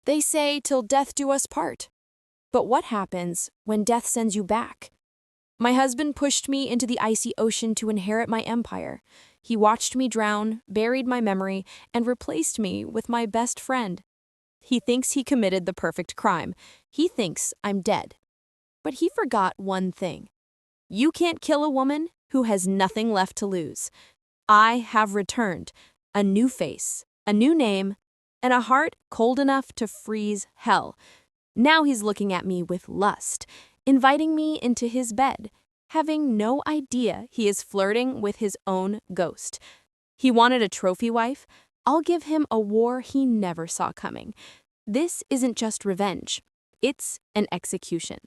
They say till death do us part. But what happens when death sends you back? My husband pushed me into the icy ocean to inherit my empire. He watched me drown, buried my memory, and replaced me with my best friend. He thinks he committed the perfect crime. He thinks I'm dead. But he forgot one thing. You can't kill a woman who has nothing left to lose. I have returned, a new face, a new name, and a heart cold enough to freeze hell. Now he's looking at me with lust, inviting me into his bed, having no idea he is flirting with his own ghost. He wanted a trophy wife. I'll give him a war he never saw coming. This isn't just revenge. It's an execution.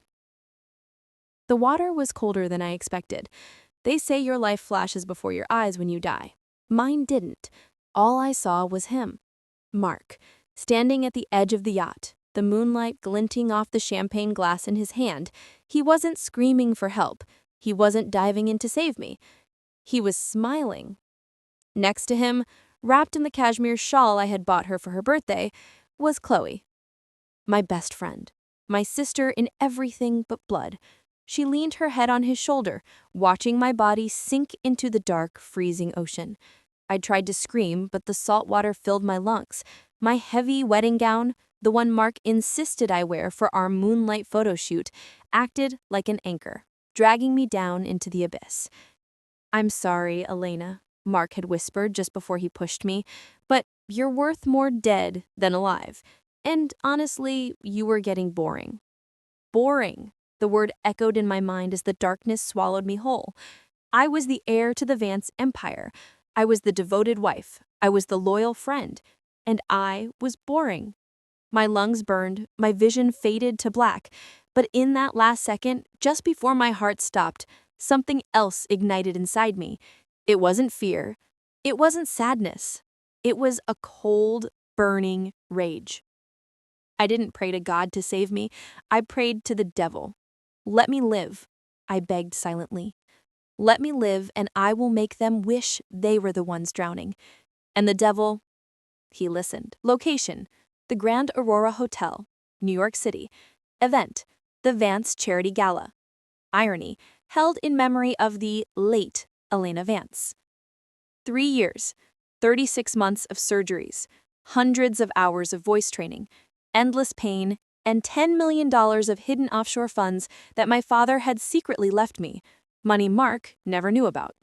The water was colder than I expected. They say your life flashes before your eyes when you die. Mine didn't. All I saw was him, Mark, standing at the edge of the yacht, the moonlight glinting off the champagne glass in his hand. He wasn't screaming for help. He wasn't diving in to save me. He was smiling. Next to him, wrapped in the cashmere shawl I had bought her for her birthday, was Chloe, my best friend, my sister in everything but blood. She leaned her head on his shoulder, watching my body sink into the dark, freezing ocean. I tried to scream, but the salt water filled my lungs. My heavy wedding gown, the one Mark insisted I wear for our moonlight photo shoot, acted like an anchor, dragging me down into the abyss. "I'm sorry, Elena," Mark had whispered just before he pushed me, "but you're worth more dead than alive. And honestly, you were getting boring." Boring. The word echoed in my mind as the darkness swallowed me whole. I was the heir to the Vance empire. I was the devoted wife. I was the loyal friend. And I was boring. My lungs burned, my vision faded to black. But in that last second, just before my heart stopped, something else ignited inside me. It wasn't fear. It wasn't sadness. It was a cold, burning rage. I didn't pray to God to save me. I prayed to the devil. "Let me live," I begged silently. "Let me live, and I will make them wish they were the ones drowning." And the devil, he listened. Location: the Grand Aurora Hotel, New York City. Event: the Vance Charity Gala. Irony: held in memory of the late Elena Vance. 3 years, 36 months of surgeries, hundreds of hours of voice training, endless pain, and $10 million of hidden offshore funds that my father had secretly left me, money Mark never knew about.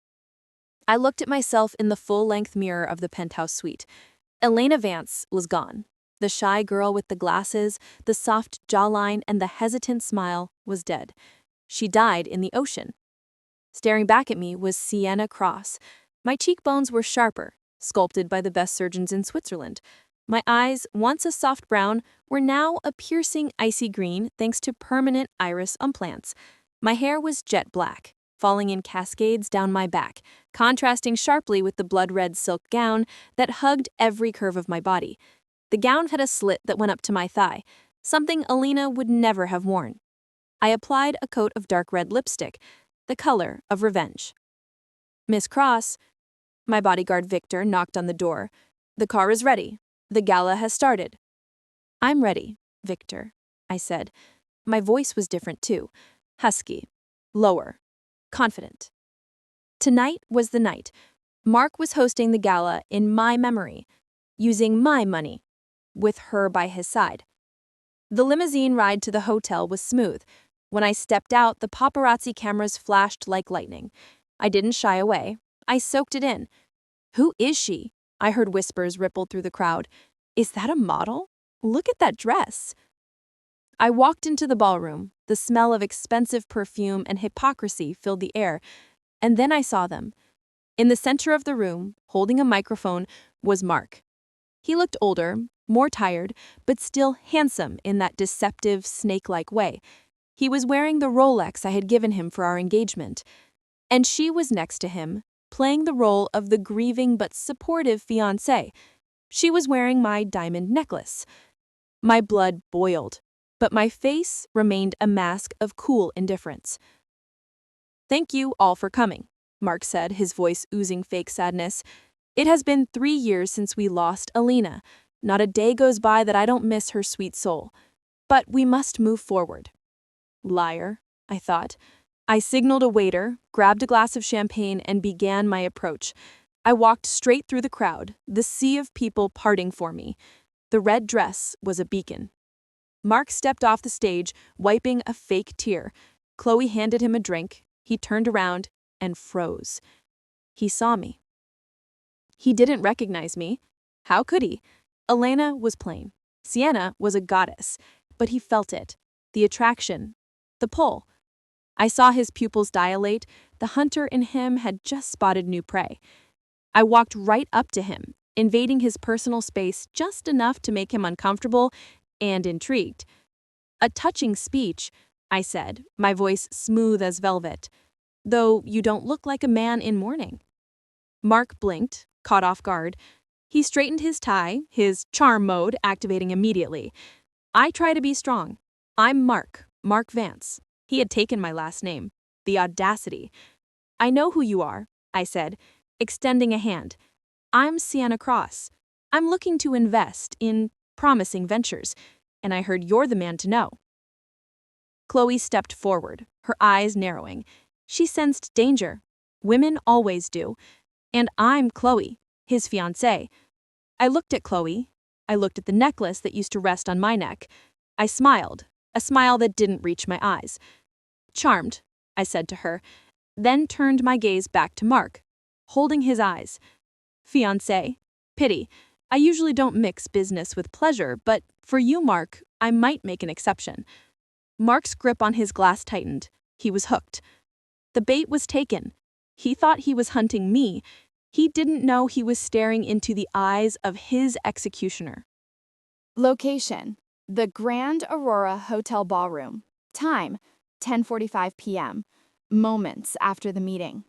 I looked at myself in the full-length mirror of the penthouse suite. Elena Vance was gone. The shy girl with the glasses, the soft jawline, and the hesitant smile was dead. She died in the ocean. Staring back at me was Sienna Cross. My cheekbones were sharper, sculpted by the best surgeons in Switzerland. My eyes, once a soft brown, were now a piercing icy green thanks to permanent iris implants. My hair was jet black, falling in cascades down my back, contrasting sharply with the blood-red silk gown that hugged every curve of my body. The gown had a slit that went up to my thigh, something Elena would never have worn. I applied a coat of dark red lipstick, the color of revenge. "Miss Cross," my bodyguard Victor knocked on the door. "The car is ready. The gala has started." "I'm ready, Victor," I said. My voice was different too. Husky, lower, confident. Tonight was the night. Mark was hosting the gala in my memory, using my money, with her by his side. The limousine ride to the hotel was smooth. When I stepped out, the paparazzi cameras flashed like lightning. I didn't shy away. I soaked it in. "Who is she?" I heard whispers ripple through the crowd. "Is that a model? Look at that dress." I walked into the ballroom. The smell of expensive perfume and hypocrisy filled the air. And then I saw them. In the center of the room, holding a microphone, was Mark. He looked older, more tired, but still handsome in that deceptive, snake-like way. He was wearing the Rolex I had given him for our engagement. And she was next to him, playing the role of the grieving but supportive fiancé. She was wearing my diamond necklace. My blood boiled, but my face remained a mask of cool indifference. "Thank you all for coming," Mark said, his voice oozing fake sadness. "It has been 3 years since we lost Elena. Not a day goes by that I don't miss her sweet soul. But we must move forward. Liar, I thought. I signaled a waiter, grabbed a glass of champagne, and began my approach. I walked straight through the crowd, the sea of people parting for me. The red dress was a beacon. Mark stepped off the stage, wiping a fake tear. Chloe handed him a drink. He turned around and froze. He saw me. He didn't recognize me. How could he? Elena was plain. Sienna was a goddess. But he felt it. The attraction. The pull. I saw his pupils dilate. The hunter in him had just spotted new prey. I walked right up to him, invading his personal space just enough to make him uncomfortable and intrigued. "A touching speech," I said, my voice smooth as velvet, "though you don't look like a man in mourning." Mark blinked, caught off guard. He straightened his tie, his charm mode activating immediately. I try to be strong. "I'm Mark Vance." He had taken my last name. The audacity. "I know who you are," I said, extending a hand. "I'm Sienna Cross. I'm looking to invest in promising ventures, and I heard you're the man to know." Chloe stepped forward, her eyes narrowing. She sensed danger. Women always do. And I'm Chloe, his fiancée. I looked at Chloe. I looked at the necklace that used to rest on my neck. I smiled, a smile that didn't reach my eyes. "Charmed," I said to her, then turned my gaze back to Mark, holding his eyes. "Fiancé? Pity. I usually don't mix business with pleasure, but for you, Mark, I might make an exception." Mark's grip on his glass tightened. He was hooked. The bait was taken. He thought he was hunting me. He didn't know he was staring into the eyes of his executioner. Location: the Grand Aurora Hotel Ballroom. Time: 10:45 p.m. Moments after the meeting.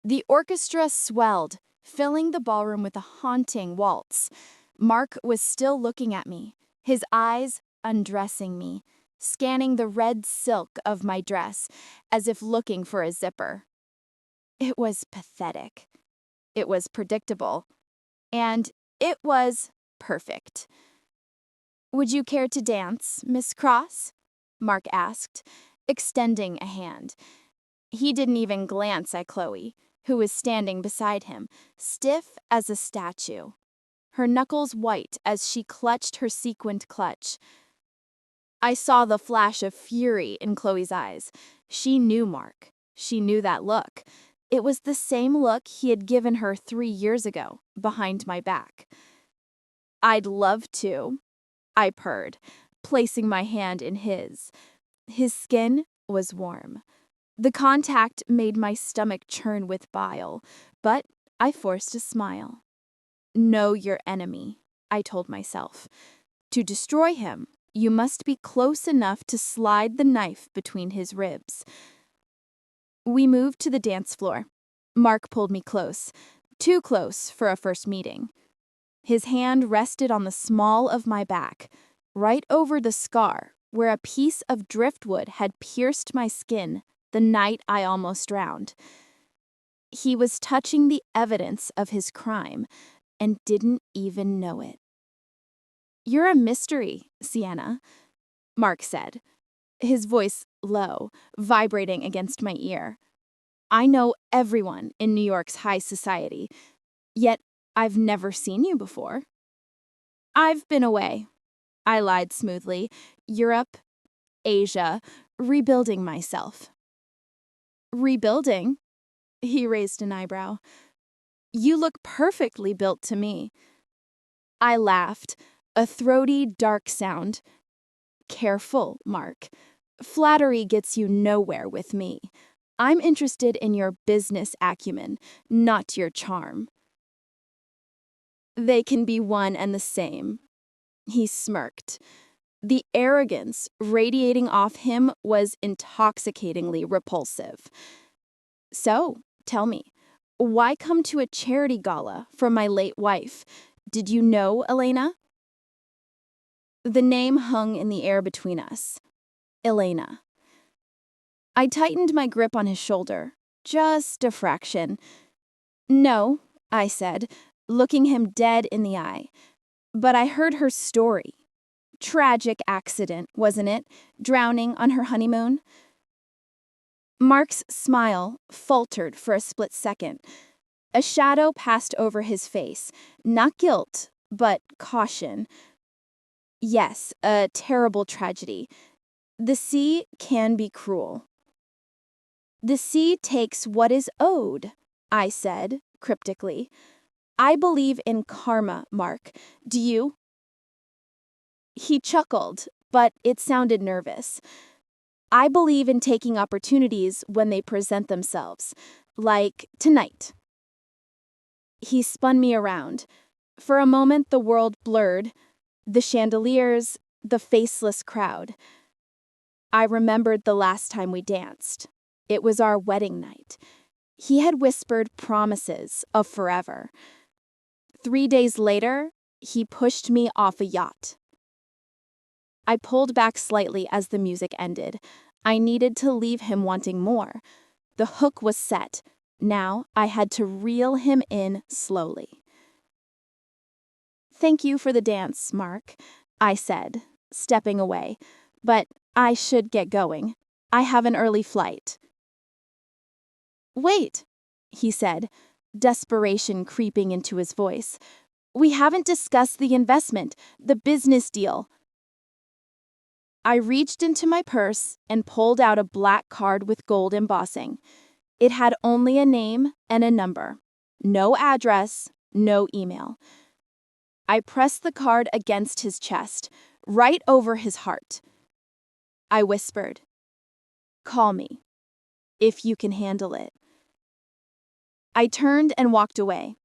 The orchestra swelled, filling the ballroom with a haunting waltz. Mark was still looking at me, his eyes undressing me, scanning the red silk of my dress as if looking for a zipper. It was pathetic. It was predictable. And it was perfect. "Would you care to dance, Miss Cross?" Mark asked, extending a hand. He didn't even glance at Chloe, who was standing beside him, stiff as a statue, her knuckles white as she clutched her sequined clutch. I saw the flash of fury in Chloe's eyes. She knew Mark. She knew that look. It was the same look he had given her 3 years ago, behind my back. "I'd love to," I purred, placing my hand in his. His skin was warm. The contact made my stomach churn with bile, but I forced a smile. "Know your enemy," I told myself. "To destroy him, you must be close enough to slide the knife between his ribs." We moved to the dance floor. Mark pulled me close, too close for a first meeting. His hand rested on the small of my back, right over the scar where a piece of driftwood had pierced my skin the night I almost drowned. He was touching the evidence of his crime and didn't even know it. "You're a mystery, Sienna," Mark said, his voice low, vibrating against my ear. "I know everyone in New York's high society, yet I've never seen you before." "I've been away," I lied smoothly. "Europe, Asia, rebuilding myself." "Rebuilding?" He raised an eyebrow. "You look perfectly built to me." I laughed, a throaty, dark sound. "Careful, Mark. Flattery gets you nowhere with me. I'm interested in your business acumen, not your charm." "They can be one and the same." He smirked. The arrogance radiating off him was intoxicatingly repulsive. "So, tell me, why come to a charity gala for my late wife? Did you know Elena?" The name hung in the air between us. Elena. I tightened my grip on his shoulder, just a fraction. "No," I said, looking him dead in the eye. But I heard her story. Tragic accident, wasn't it? Drowning on her honeymoon? Mark's smile faltered for a split second. A shadow passed over his face. Not guilt, but caution. Yes, a terrible tragedy. The sea can be cruel. The sea takes what is owed, I said, cryptically. I believe in karma, Mark. Do you? He chuckled, but it sounded nervous. I believe in taking opportunities when they present themselves, like tonight. He spun me around. For a moment, the world blurred. The chandeliers, the faceless crowd. I remembered the last time we danced. It was our wedding night. He had whispered promises of forever. 3 days later, he pushed me off a yacht. I pulled back slightly as the music ended. I needed to leave him wanting more. The hook was set. Now I had to reel him in slowly. Thank you for the dance, Mark, I said, stepping away. But I should get going. I have an early flight. Wait, he said, desperation creeping into his voice. We haven't discussed the investment, the business deal. I reached into my purse and pulled out a black card with gold embossing. It had only a name and a number. No address, no email. I pressed the card against his chest, right over his heart. I whispered, "Call me, if you can handle it." I turned and walked away.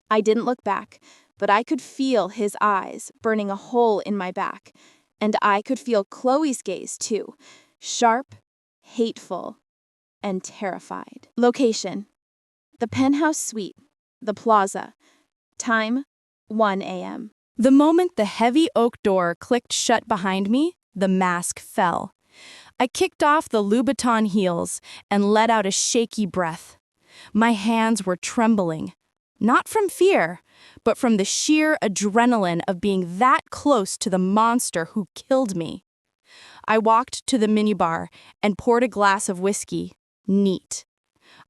I didn't look back, but I could feel his eyes burning a hole in my back. And I could feel Chloe's gaze, too. Sharp, hateful, and terrified. Location: the penthouse suite, the plaza. Time: 1 a.m. The moment the heavy oak door clicked shut behind me, the mask fell. I kicked off the Louboutin heels and let out a shaky breath. My hands were trembling, not from fear, but from the sheer adrenaline of being that close to the monster who killed me. I walked to the minibar and poured a glass of whiskey. Neat.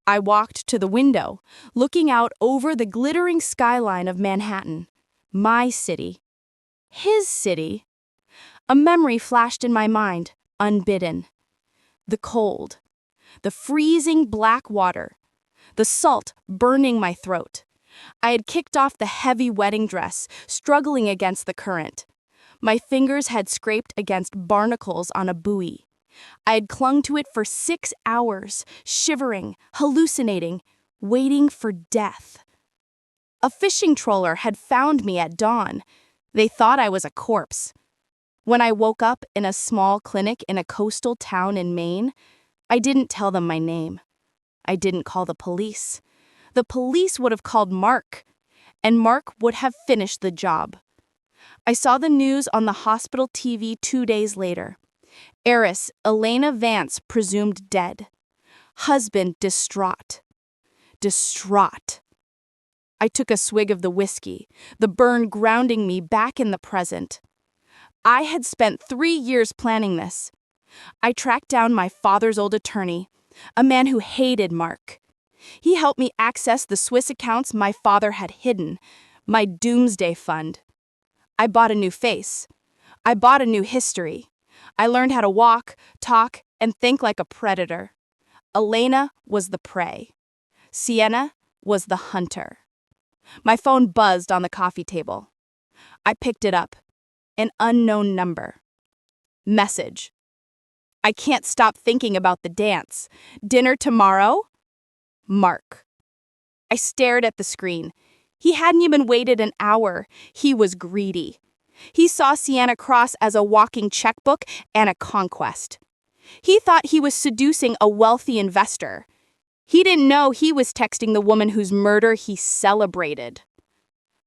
I walked to the window, looking out over the glittering skyline of Manhattan. My city. His city. A memory flashed in my mind, unbidden. The cold. The freezing black water. The salt burning my throat. I had kicked off the heavy wedding dress, struggling against the current. My fingers had scraped against barnacles on a buoy. I had clung to it for 6 hours, shivering, hallucinating, waiting for death. A fishing trawler had found me at dawn. They thought I was a corpse. When I woke up in a small clinic in a coastal town in Maine, I didn't tell them my name. I didn't call the police. The police would have called Mark, and Mark would have finished the job. I saw the news on the hospital TV 2 days later. Heiress Elena Vance presumed dead. Husband distraught. Distraught. I took a swig of the whiskey, the burn grounding me back in the present. I had spent 3 years planning this. I tracked down my father's old attorney, a man who hated Mark. He helped me access the Swiss accounts my father had hidden, my doomsday fund. I bought a new face. I bought a new history. I learned how to walk, talk, and think like a predator. Elena was the prey. Sienna was the hunter. My phone buzzed on the coffee table. I picked it up. An unknown number. Message. I can't stop thinking about the dance. Dinner tomorrow? Mark. I stared at the screen. He hadn't even waited an hour. He was greedy. He saw Sienna Cross as a walking checkbook and a conquest. He thought he was seducing a wealthy investor. He didn't know he was texting the woman whose murder he celebrated.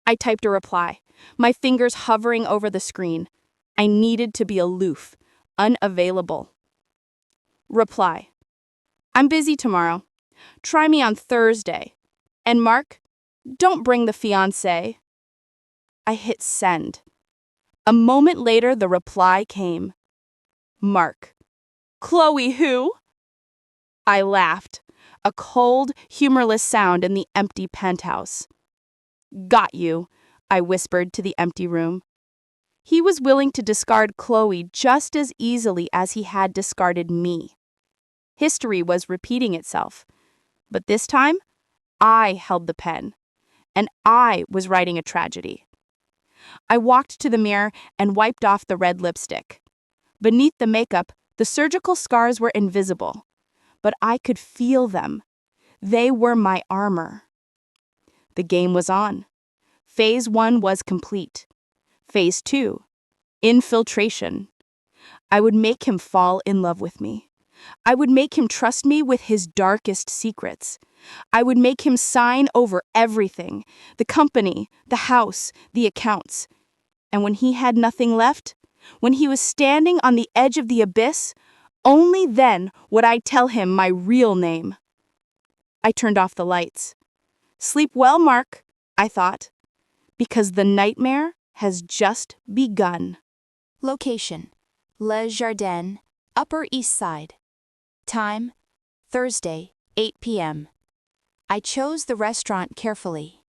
I typed a reply, my fingers hovering over the screen. I needed to be aloof, unavailable. Reply. I'm busy tomorrow. Try me on Thursday. And Mark, don't bring the fiancé. I hit send. A moment later, the reply came. Mark. Chloe who? I laughed, a cold, humorless sound in the empty penthouse. Got you, I whispered to the empty room. He was willing to discard Chloe just as easily as he had discarded me. History was repeating itself, but this time, I held the pen, and I was writing a tragedy. I walked to the mirror and wiped off the red lipstick. Beneath the makeup, the surgical scars were invisible, but I could feel them. They were my armor. The game was on. Phase 1 was complete. Phase 2, infiltration. I would make him fall in love with me. I would make him trust me with his darkest secrets. I would make him sign over everything, the company, the house, the accounts. And when he had nothing left, when he was standing on the edge of the abyss, only then would I tell him my real name. I turned off the lights. Sleep well, Mark, I thought, because the nightmare has just begun. Location: Les Jardins, Upper East Side. Time: Thursday, 8 p.m. I chose the restaurant carefully.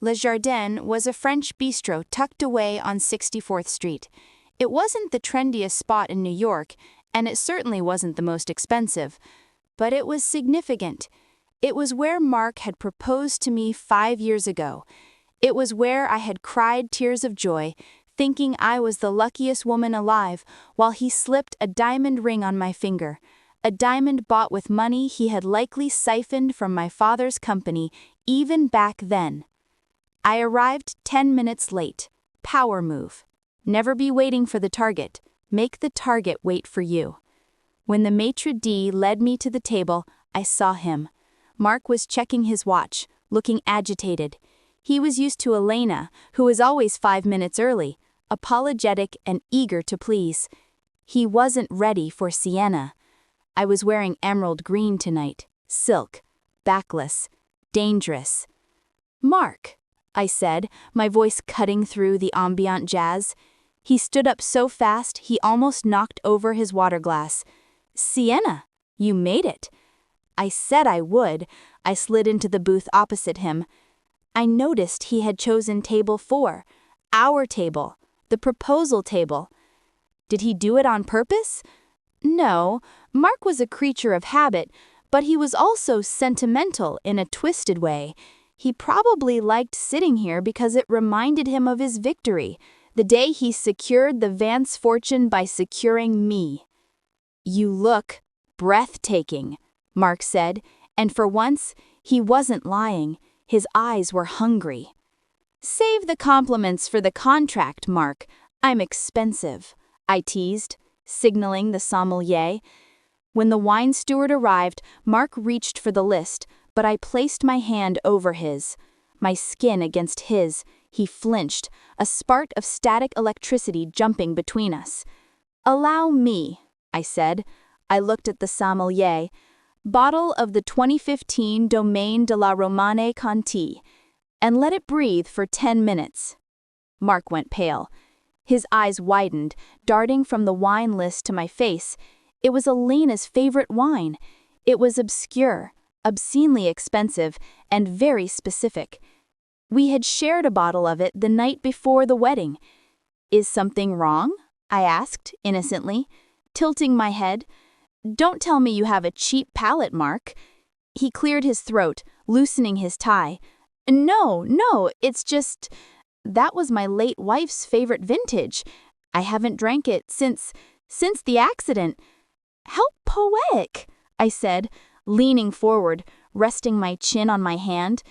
Les Jardins was a French bistro tucked away on 64th Street. It wasn't the trendiest spot in New York, and it certainly wasn't the most expensive, but it was significant. It was where Mark had proposed to me 5 years ago. It was where I had cried tears of joy, thinking I was the luckiest woman alive, while he slipped a diamond ring on my finger, a diamond bought with money he had likely siphoned from my father's company even back then. I arrived 10 minutes late. Power move. Never be waiting for the target. Make the target wait for you. When the maitre d' led me to the table, I saw him. Mark was checking his watch, looking agitated. He was used to Elena, who was always 5 minutes early, apologetic and eager to please. He wasn't ready for Sienna. I was wearing emerald green tonight, silk, backless, dangerous. Mark, I said, my voice cutting through the ambient jazz. He stood up so fast he almost knocked over his water glass. Sienna, you made it. I said I would. I slid into the booth opposite him. I noticed he had chosen table 4, our table, the proposal table. Did he do it on purpose? No, Mark was a creature of habit, but he was also sentimental in a twisted way. He probably liked sitting here because it reminded him of his victory, the day he secured the Vance fortune by securing me. You look breathtaking, Mark said, and for once, he wasn't lying. His eyes were hungry. Save the compliments for the contract, Mark. I'm expensive, I teased, signaling the sommelier. When the wine steward arrived, Mark reached for the list, but I placed my hand over his. My skin against his, he flinched, a spark of static electricity jumping between us. Allow me, I said. I looked at the sommelier. Bottle of the 2015 Domaine de la Romane Conti, and let it breathe for 10 minutes. Mark went pale. His eyes widened, darting from the wine list to my face. It was Elena's favorite wine. It was obscure, obscenely expensive, and very specific. We had shared a bottle of it the night before the wedding. Is something wrong? I asked, innocently, tilting my head. Don't tell me you have a cheap palate, Mark. He cleared his throat, loosening his tie. No, it's just... That was my late wife's favorite vintage. I haven't drank it since the accident. How poetic, I said, leaning forward, resting my chin on my hand.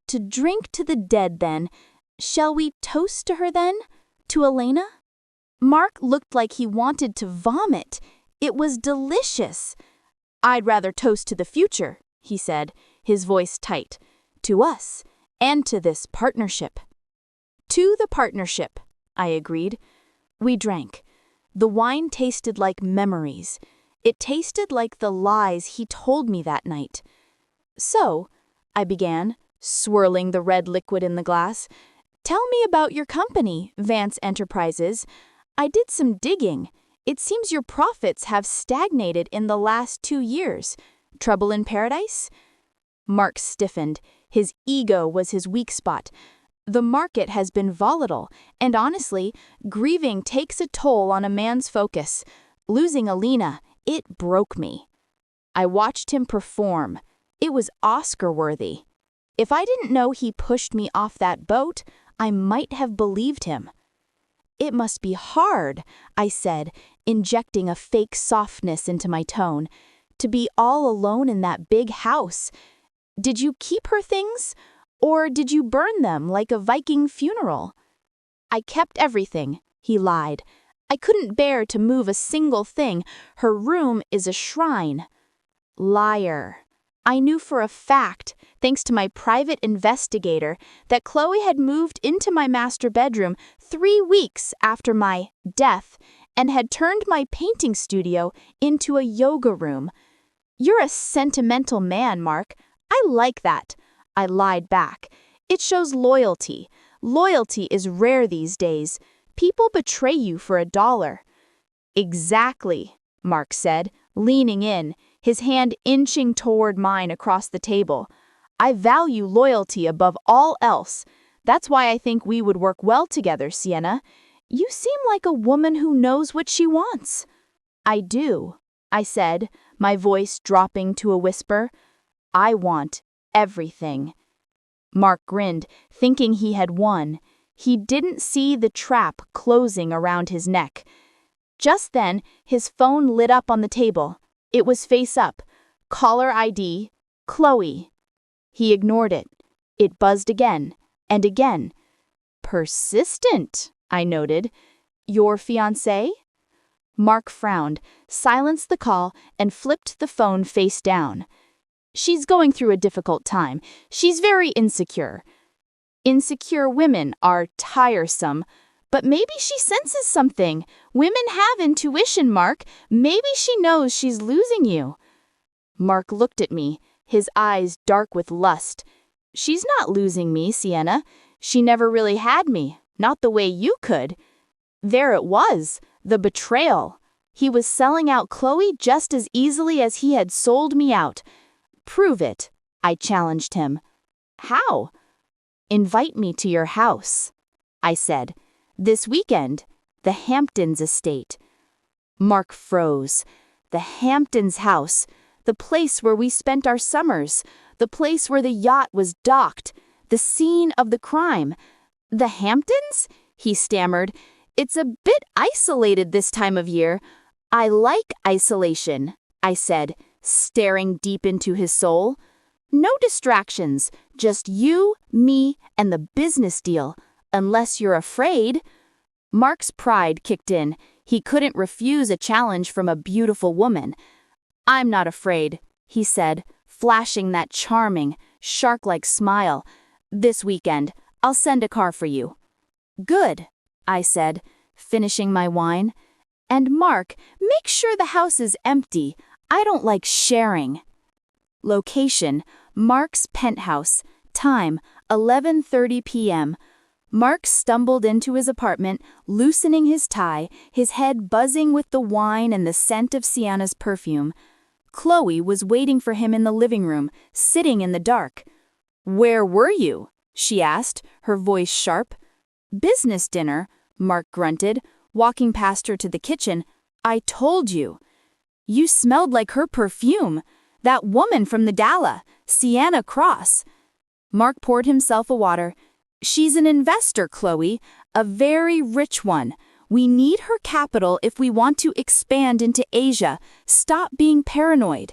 To drink to the dead, then. Shall we toast to her, then? To Elena? Mark looked like he wanted to vomit. It was delicious. I'd rather toast to the future, he said, his voice tight. To us, and to this partnership. To the partnership, I agreed. We drank. The wine tasted like memories. It tasted like the lies he told me that night. So, I began, swirling the red liquid in the glass, Tell me about your company, Vance Enterprises. I did some digging. It seems your profits have stagnated in the last 2 years. Trouble in paradise? Mark stiffened. His ego was his weak spot. The market has been volatile, and honestly, grieving takes a toll on a man's focus. Losing Alina, it broke me. I watched him perform. It was Oscar-worthy. If I didn't know he pushed me off that boat, I might have believed him. It must be hard, I said, injecting a fake softness into my tone, to be all alone in that big house. Did you keep her things? Or did you burn them like a Viking funeral? I kept everything, he lied. I couldn't bear to move a single thing. Her room is a shrine. Liar. I knew for a fact, thanks to my private investigator, that Chloe had moved into my master bedroom 3 weeks after my death and had turned my painting studio into a yoga room. You're a sentimental man, Mark. I like that. I lied back. It shows loyalty. Loyalty is rare these days. People betray you for $1. Exactly, Mark said, leaning in, his hand inching toward mine across the table. I value loyalty above all else. That's why I think we would work well together, Sienna. You seem like a woman who knows what she wants. I do, I said, my voice dropping to a whisper. I want everything. Mark grinned, thinking he had won. He didn't see the trap closing around his neck. Just then, his phone lit up on the table. It was face up. Caller ID, Chloe. He ignored it. It buzzed again and again. Persistent, I noted. Your fiancé? Mark frowned, silenced the call, and flipped the phone face down. She's going through a difficult time. She's very insecure. Insecure women are tiresome. But maybe she senses something. Women have intuition, Mark. Maybe she knows she's losing you. Mark looked at me, his eyes dark with lust. She's not losing me, Sienna. She never really had me, not the way you could. There it was, the betrayal. He was selling out Chloe just as easily as he had sold me out. Prove it, I challenged him. How? Invite me to your house, I said. This weekend, the Hamptons estate. Mark froze. The Hamptons house, the place where we spent our summers, the place where the yacht was docked, the scene of the crime. The Hamptons? He stammered. It's a bit isolated this time of year. I like isolation, I said, staring deep into his soul. No distractions, just you, me, and the business deal. Unless you're afraid. Mark's pride kicked in. He couldn't refuse a challenge from a beautiful woman. I'm not afraid, he said, flashing that charming, shark-like smile. This weekend, I'll send a car for you. Good, I said, finishing my wine. And Mark, make sure the house is empty. I don't like sharing. Location, Mark's penthouse. Time, 11:30 p.m. Mark stumbled into his apartment, loosening his tie, his head buzzing with the wine and the scent of Sienna's perfume. Chloe was waiting for him in the living room, sitting in the dark. Where were you? She asked, her voice sharp. Business dinner, Mark grunted, walking past her to the kitchen. I told you. You smelled like her perfume. That woman from the Dala, Sienna Cross. Mark poured himself a water. She's an investor, Chloe, a very rich one. We need her capital if we want to expand into Asia. Stop being paranoid.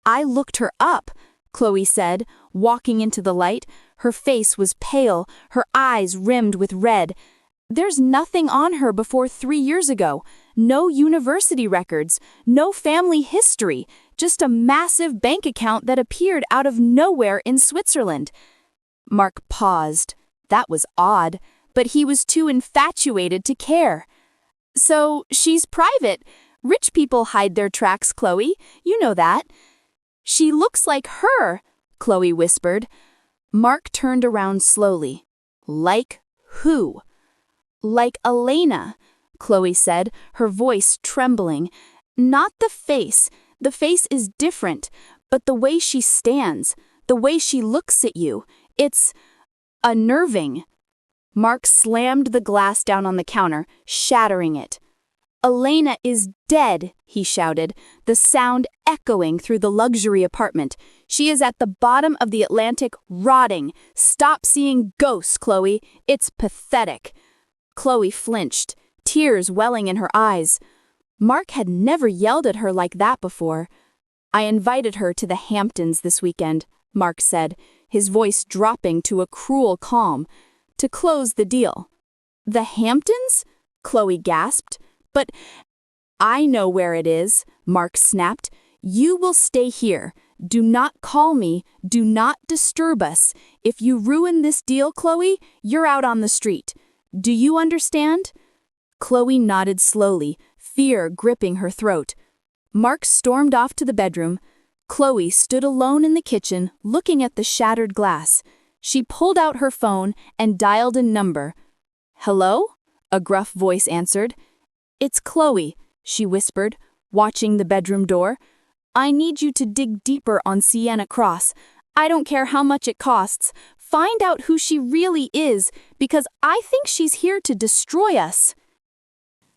I looked her up, Chloe said, walking into the light. Her face was pale, her eyes rimmed with red. There's nothing on her before 3 years ago. No university records, no family history, just a massive bank account that appeared out of nowhere in Switzerland. Mark paused. That was odd, but he was too infatuated to care. So, she's private. Rich people hide their tracks, Chloe. You know that. She looks like her, Chloe whispered. Mark turned around slowly. Like Who? Like Elena, Chloe said, her voice trembling. Not the face. The face is different, but the way she stands, the way she looks at you, it's unnerving. Mark slammed the glass down on the counter, shattering it. Elena is dead, he shouted, the sound echoing through the luxury apartment. She is at the bottom of the Atlantic, rotting. Stop seeing ghosts, Chloe. It's pathetic. Chloe flinched, tears welling in her eyes. Mark had never yelled at her like that before. I invited her to the Hamptons this weekend, Mark said, his voice dropping to a cruel calm, to close the deal. The Hamptons? Chloe gasped. But I know where it is, Mark snapped. You will stay here. Do not call me. Do not disturb us. If you ruin this deal, Chloe, you're out on the street. Do you understand? Chloe nodded slowly, fear gripping her throat. Mark stormed off to the bedroom. Chloe stood alone in the kitchen, looking at the shattered glass. She pulled out her phone and dialed a number. Hello? A gruff voice answered. It's Chloe, she whispered, watching the bedroom door. I need you to dig deeper on Sienna Cross. I don't care how much it costs. Find out who she really is, because I think she's here to destroy us.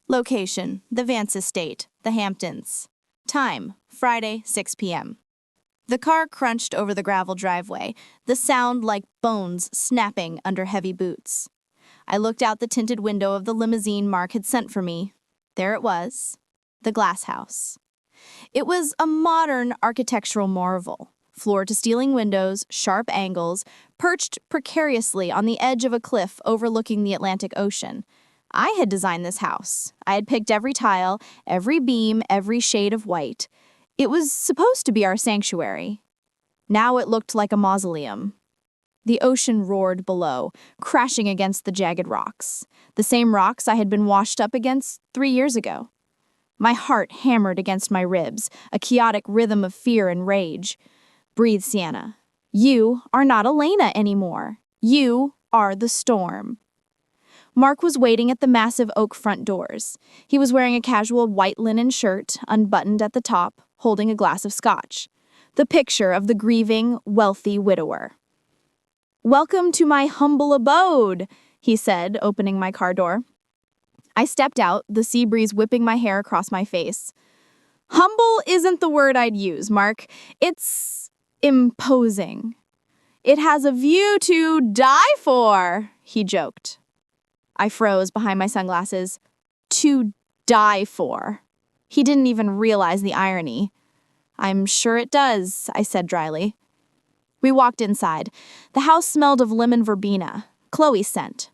Location, the Vance Estate, the Hamptons. Time, Friday, 6 p.m. The car crunched over the gravel driveway, the sound like bones snapping under heavy boots. I looked out the tinted window of the limousine Mark had sent for me. There it was, the glass house. It was a modern architectural marvel. Floor-to-ceiling windows, sharp angles, perched precariously on the edge of a cliff overlooking the Atlantic Ocean. I had designed this house. I had picked every tile, every beam, every shade of white. It was supposed to be our sanctuary. Now it looked like a mausoleum. The ocean roared below, crashing against the jagged rocks, the same rocks I had been washed up against 3 years ago. My heart hammered against my ribs, a chaotic rhythm of fear and rage. Breathe, Sienna. You are not Elena anymore. You are the storm. Mark was waiting at the massive oak front doors. He was wearing a casual white linen shirt, unbuttoned at the top, holding a glass of scotch. The picture of the grieving, wealthy widower. Welcome to my humble abode, he said, opening my car door. I stepped out, the sea breeze whipping my hair across my face. Humble isn't the word I'd use, Mark. It's imposing. It has a view to die for, he joked. I froze behind my sunglasses. To die for. He didn't even realize the irony. I'm sure it does, I said dryly. We walked inside. The house smelled of lemon verbena, Chloe's scent.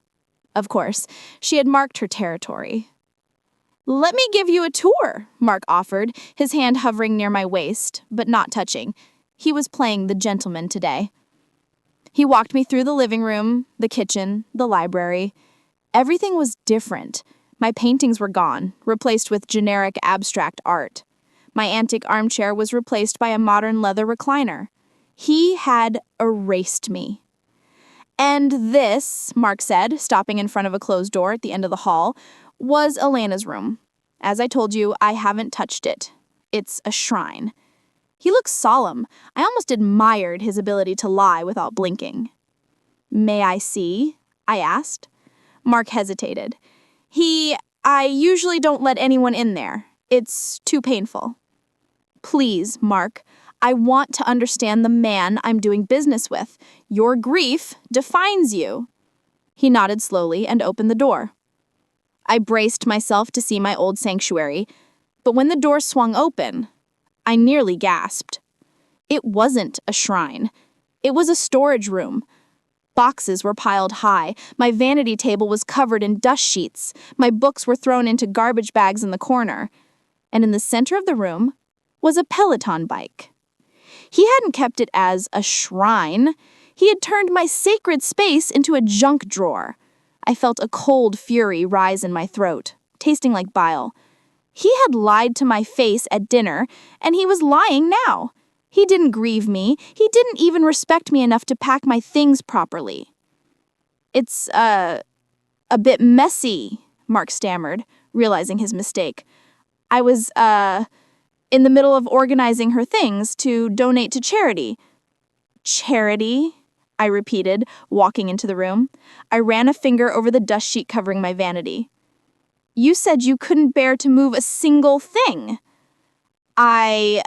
Of course, she had marked her territory. Let me give you a tour, Mark offered, his hand hovering near my waist, but not touching. He was playing the gentleman today. He walked me through the living room, the kitchen, the library. Everything was different. My paintings were gone, replaced with generic abstract art. My antique armchair was replaced by a modern leather recliner. He had erased me. And this, Mark said, stopping in front of a closed door at the end of the hall, was Elena's room. As I told you, I haven't touched it. It's a shrine. He looked solemn. I almost admired his ability to lie without blinking. May I see? I asked. Mark hesitated. I usually don't let anyone in there. It's too painful. Please, Mark, I want to understand the man I'm doing business with. Your grief defines you. He nodded slowly and opened the door. I braced myself to see my old sanctuary, but when the door swung open, I nearly gasped. It wasn't a shrine. It was a storage room. Boxes were piled high. My vanity table was covered in dust sheets. My books were thrown into garbage bags in the corner. And in the center of the room was a Peloton bike. He hadn't kept it as a shrine. He had turned my sacred space into a junk drawer. I felt a cold fury rise in my throat, tasting like bile. He had lied to my face at dinner, and he was lying now. He didn't grieve me. He didn't even respect me enough to pack my things properly. It's a bit messy, Mark stammered, realizing his mistake. I was, in the middle of organizing her things to donate to charity. Charity? I repeated, walking into the room. I ran a finger over the dust sheet covering my vanity. You said you couldn't bear to move a single thing. I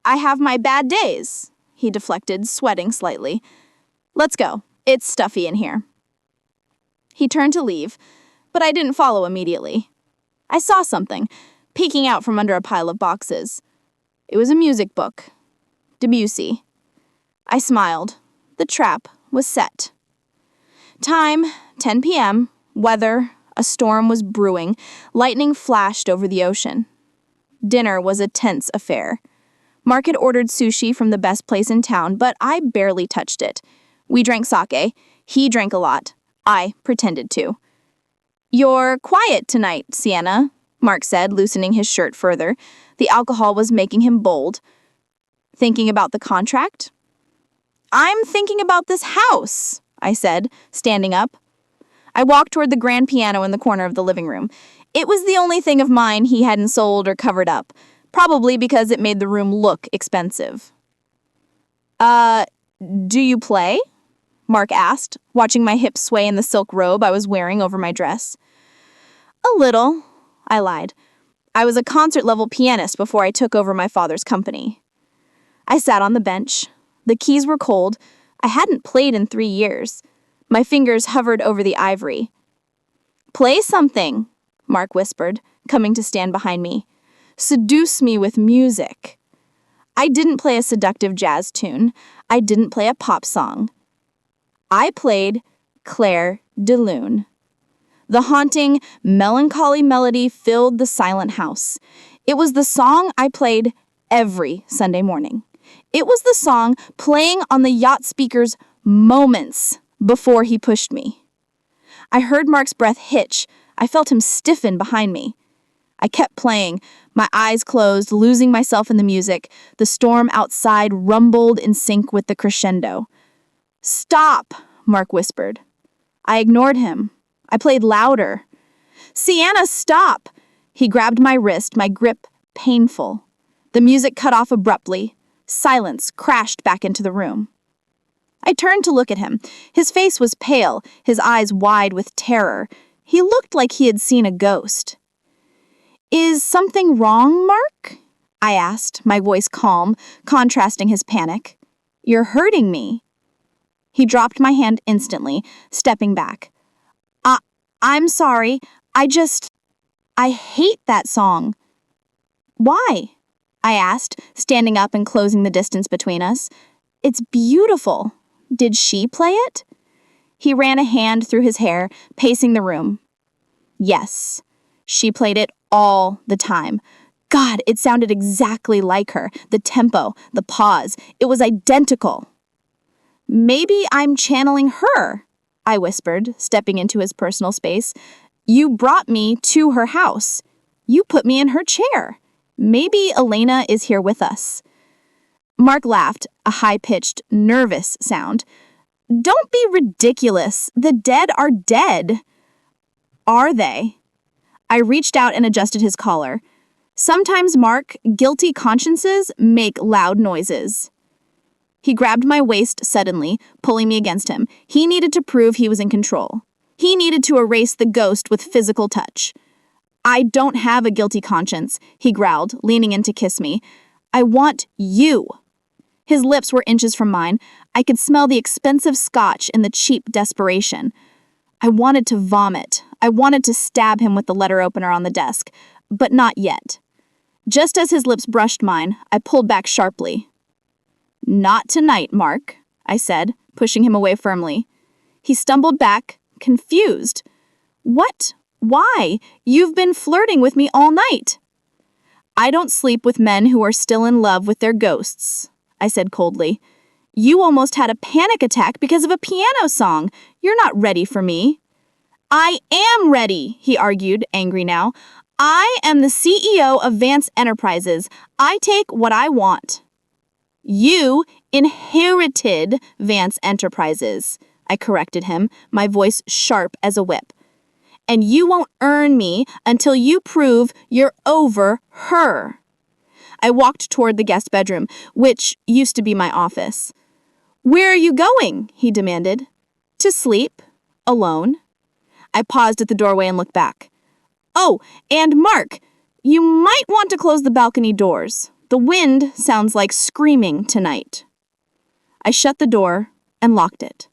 have my bad days, he deflected, sweating slightly. Let's go. It's stuffy in here. He turned to leave, but I didn't follow immediately. I saw something, peeking out from under a pile of boxes. It was a music book. Debussy. I smiled. The trap was set. Time, 10 p.m., weather, a storm was brewing, lightning flashed over the ocean. Dinner was a tense affair. Mark had ordered sushi from the best place in town, but I barely touched it. We drank sake. He drank a lot. I pretended to. You're quiet tonight, Sienna, Mark said, loosening his shirt further. The alcohol was making him bold. Thinking about the contract? I'm thinking about this house, I said, standing up. I walked toward the grand piano in the corner of the living room. It was the only thing of mine he hadn't sold or covered up, probably because it made the room look expensive. Do you play? Mark asked, watching my hips sway in the silk robe I was wearing over my dress. A little, I lied. I was a concert-level pianist before I took over my father's company. I sat on the bench. The keys were cold. I hadn't played in 3 years. My fingers hovered over the ivory. Play something, Mark whispered, coming to stand behind me. Seduce me with music. I didn't play a seductive jazz tune. I didn't play a pop song. I played Claire de Lune. The haunting, melancholy melody filled the silent house. It was the song I played every Sunday morning. It was the song playing on the yacht speakers moments before he pushed me. I heard Mark's breath hitch. I felt him stiffen behind me. I kept playing, my eyes closed, losing myself in the music. The storm outside rumbled in sync with the crescendo. Stop, Mark whispered. I ignored him. I played louder. Sienna, stop! He grabbed my wrist, my grip painful. The music cut off abruptly. Silence crashed back into the room. I turned to look at him. His face was pale, his eyes wide with terror. He looked like he had seen a ghost. Is something wrong, Mark? I asked, my voice calm, contrasting his panic. You're hurting me. He dropped my hand instantly, stepping back. I'm sorry. I hate that song. Why? I asked, standing up and closing the distance between us. It's beautiful. Did she play it? He ran a hand through his hair, pacing the room. Yes, she played it all the time. God, it sounded exactly like her. The tempo, the pause, it was identical. Maybe I'm channeling her, I whispered, stepping into his personal space. You brought me to her house. You put me in her chair. Maybe Elena is here with us. Mark laughed, a high-pitched, nervous sound. Don't be ridiculous. The dead are dead. Are they? I reached out and adjusted his collar. Sometimes, Mark, guilty consciences make loud noises. He grabbed my waist suddenly, pulling me against him. He needed to prove he was in control. He needed to erase the ghost with physical touch. I don't have a guilty conscience, he growled, leaning in to kiss me. I want you. His lips were inches from mine. I could smell the expensive scotch in the cheap desperation. I wanted to vomit. I wanted to stab him with the letter opener on the desk, but not yet. Just as his lips brushed mine, I pulled back sharply. Not tonight, Mark, I said, pushing him away firmly. He stumbled back, confused. What? Why? You've been flirting with me all night. I don't sleep with men who are still in love with their ghosts, I said coldly. You almost had a panic attack because of a piano song. You're not ready for me. I am ready, he argued, angry now. I am the CEO of Vance Enterprises. I take what I want. You inherited Vance Enterprises, I corrected him, my voice sharp as a whip. and you won't earn me until you prove you're over her. I walked toward the guest bedroom, which used to be my office. Where are you going? He demanded. To sleep. Alone. I paused at the doorway and looked back. Oh, and Mark, you might want to close the balcony doors. The wind sounds like screaming tonight. I shut the door and locked it.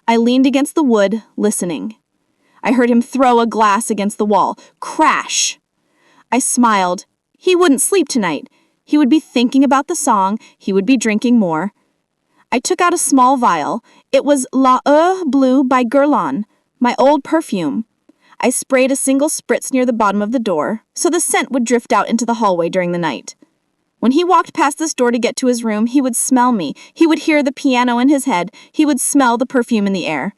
I leaned against the wood, listening. I heard him throw a glass against the wall. Crash! I smiled. He wouldn't sleep tonight. He would be thinking about the song. He would be drinking more. I took out a small vial. It was La Bleu by Guerlain, my old perfume. I sprayed a single spritz near the bottom of the door, so the scent would drift out into the hallway during the night. When he walked past this door to get to his room, he would smell me. He would hear the piano in his head. He would smell the perfume in the air.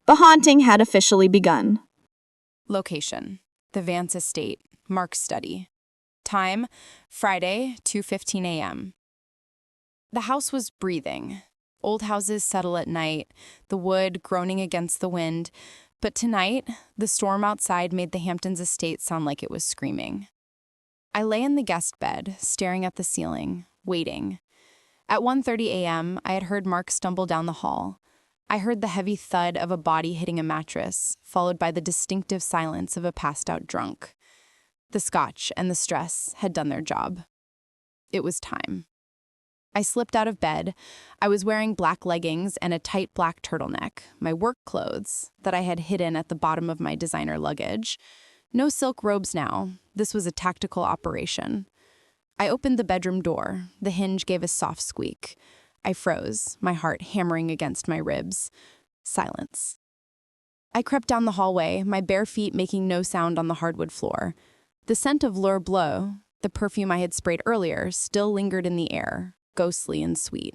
The haunting had officially begun. Location: the Vance estate, Mark's study. Time: Friday, 2:15 a.m. The house was breathing. Old houses settle at night, the wood groaning against the wind. But tonight, the storm outside made the Hamptons estate sound like it was screaming. I lay in the guest bed, staring at the ceiling, waiting. At 1:30 a.m., I had heard Mark stumble down the hall. I heard the heavy thud of a body hitting a mattress, followed by the distinctive silence of a passed-out drunk. The scotch and the stress had done their job. It was time. I slipped out of bed. I was wearing black leggings and a tight black turtleneck, my work clothes that I had hidden at the bottom of my designer luggage. No silk robes now. This was a tactical operation. I opened the bedroom door. The hinge gave a soft squeak. I froze, my heart hammering against my ribs. Silence. I crept down the hallway, my bare feet making no sound on the hardwood floor. The scent of L'Heure Bleue, the perfume I had sprayed earlier, still lingered in the air, ghostly and sweet.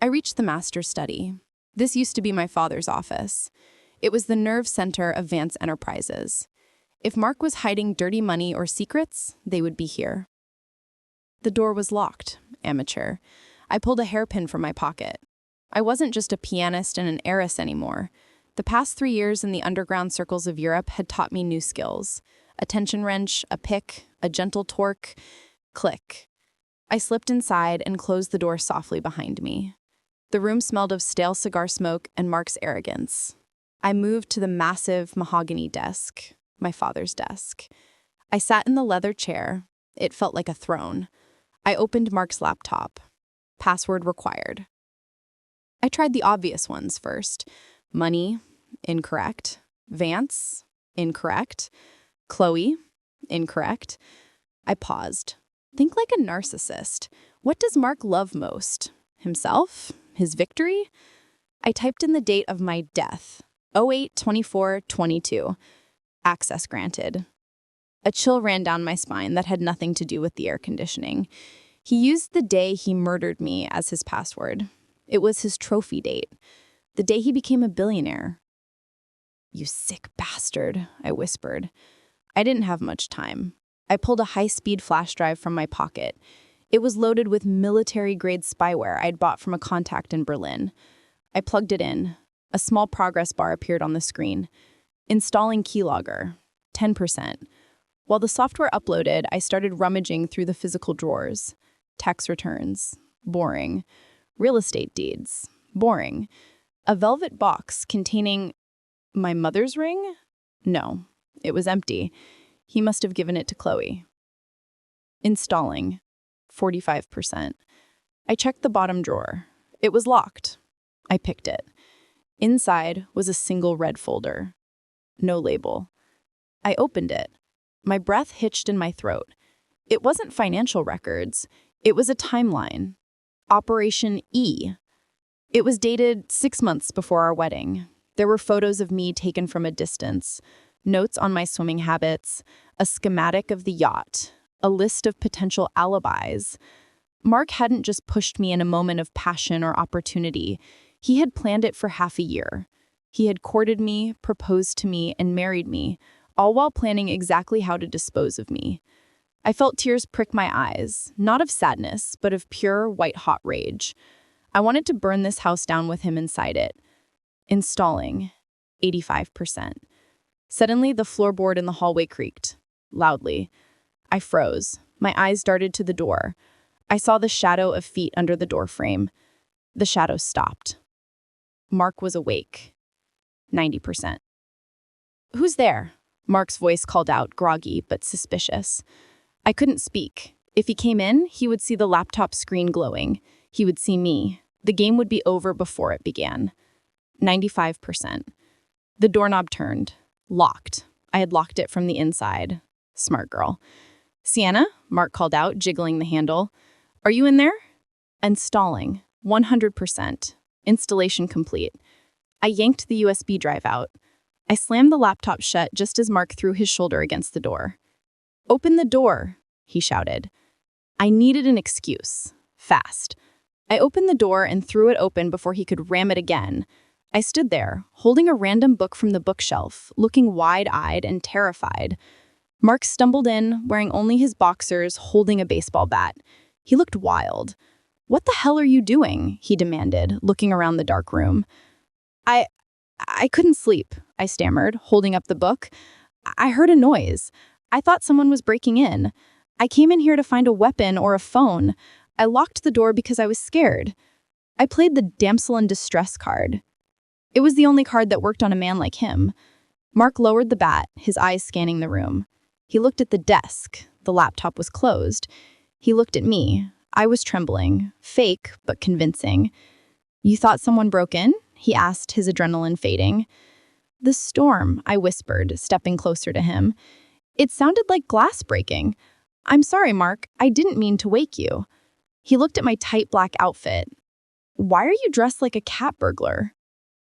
I reached the master's study. This used to be my father's office. It was the nerve center of Vance Enterprises. If Mark was hiding dirty money or secrets, they would be here. The door was locked. Amateur. I pulled a hairpin from my pocket. I wasn't just a pianist and an heiress anymore. The past 3 years in the underground circles of Europe had taught me new skills. A tension wrench, a pick, a gentle torque. Click. I slipped inside and closed the door softly behind me. The room smelled of stale cigar smoke and Mark's arrogance. I moved to the massive mahogany desk, my father's desk. I sat in the leather chair. It felt like a throne. I opened Mark's laptop. Password required. I tried the obvious ones first. Money, incorrect. Vance, incorrect. Chloe, incorrect. I paused. Think like a narcissist. What does Mark love most? Himself? His victory? I typed in the date of my death, 08/24/22. Access granted. A chill ran down my spine that had nothing to do with the air conditioning. He used the day he murdered me as his password. It was his trophy date, the day he became a billionaire. You sick bastard, I whispered. I didn't have much time. I pulled a high-speed flash drive from my pocket. It was loaded with military-grade spyware I'd bought from a contact in Berlin. I plugged it in. A small progress bar appeared on the screen. Installing keylogger, 10%. While the software uploaded, I started rummaging through the physical drawers. Tax returns, boring. Real estate deeds, boring. A velvet box containing my mother's ring? No, it was empty. He must have given it to Chloe. Installing, 45%. I checked the bottom drawer. It was locked. I picked it. Inside was a single red folder. No label. I opened it. My breath hitched in my throat. It wasn't financial records. It was a timeline. Operation E. It was dated 6 months before our wedding. There were photos of me taken from a distance, notes on my swimming habits, a schematic of the yacht, a list of potential alibis. Mark hadn't just pushed me in a moment of passion or opportunity. He had planned it for half a year. He had courted me, proposed to me, and married me, all while planning exactly how to dispose of me. I felt tears prick my eyes, not of sadness, but of pure, white-hot rage. I wanted to burn this house down with him inside it. Installing, 85%. Suddenly, the floorboard in the hallway creaked, loudly. I froze. My eyes darted to the door. I saw the shadow of feet under the door frame. The shadow stopped. Mark was awake. 90%. "Who's there?" Mark's voice called out, groggy but suspicious. I couldn't speak. If he came in, he would see the laptop screen glowing. He would see me. The game would be over before it began. 95%. The doorknob turned. Locked. I had locked it from the inside. Smart girl. "Sienna?" Mark called out, jiggling the handle. "Are you in there?" Installing. 100%. Installation complete. I yanked the USB drive out. I slammed the laptop shut just as Mark threw his shoulder against the door. "Open the door," he shouted. I needed an excuse. Fast. I opened the door and threw it open before he could ram it again. I stood there, holding a random book from the bookshelf, looking wide-eyed and terrified. Mark stumbled in, wearing only his boxers, holding a baseball bat. He looked wild. "What the hell are you doing?" he demanded, looking around the dark room. I couldn't sleep," I stammered, holding up the book. "I heard a noise. I thought someone was breaking in. I came in here to find a weapon or a phone. I locked the door because I was scared. I played the damsel in distress card. It was the only card that worked on a man like him." Mark lowered the bat, his eyes scanning the room. He looked at the desk. The laptop was closed. He looked at me. I was trembling. Fake, but convincing. "You thought someone broke in?" he asked, his adrenaline fading. "The storm," I whispered, stepping closer to him. "It sounded like glass breaking. I'm sorry, Mark. I didn't mean to wake you." He looked at my tight black outfit. "Why are you dressed like a cat burglar?"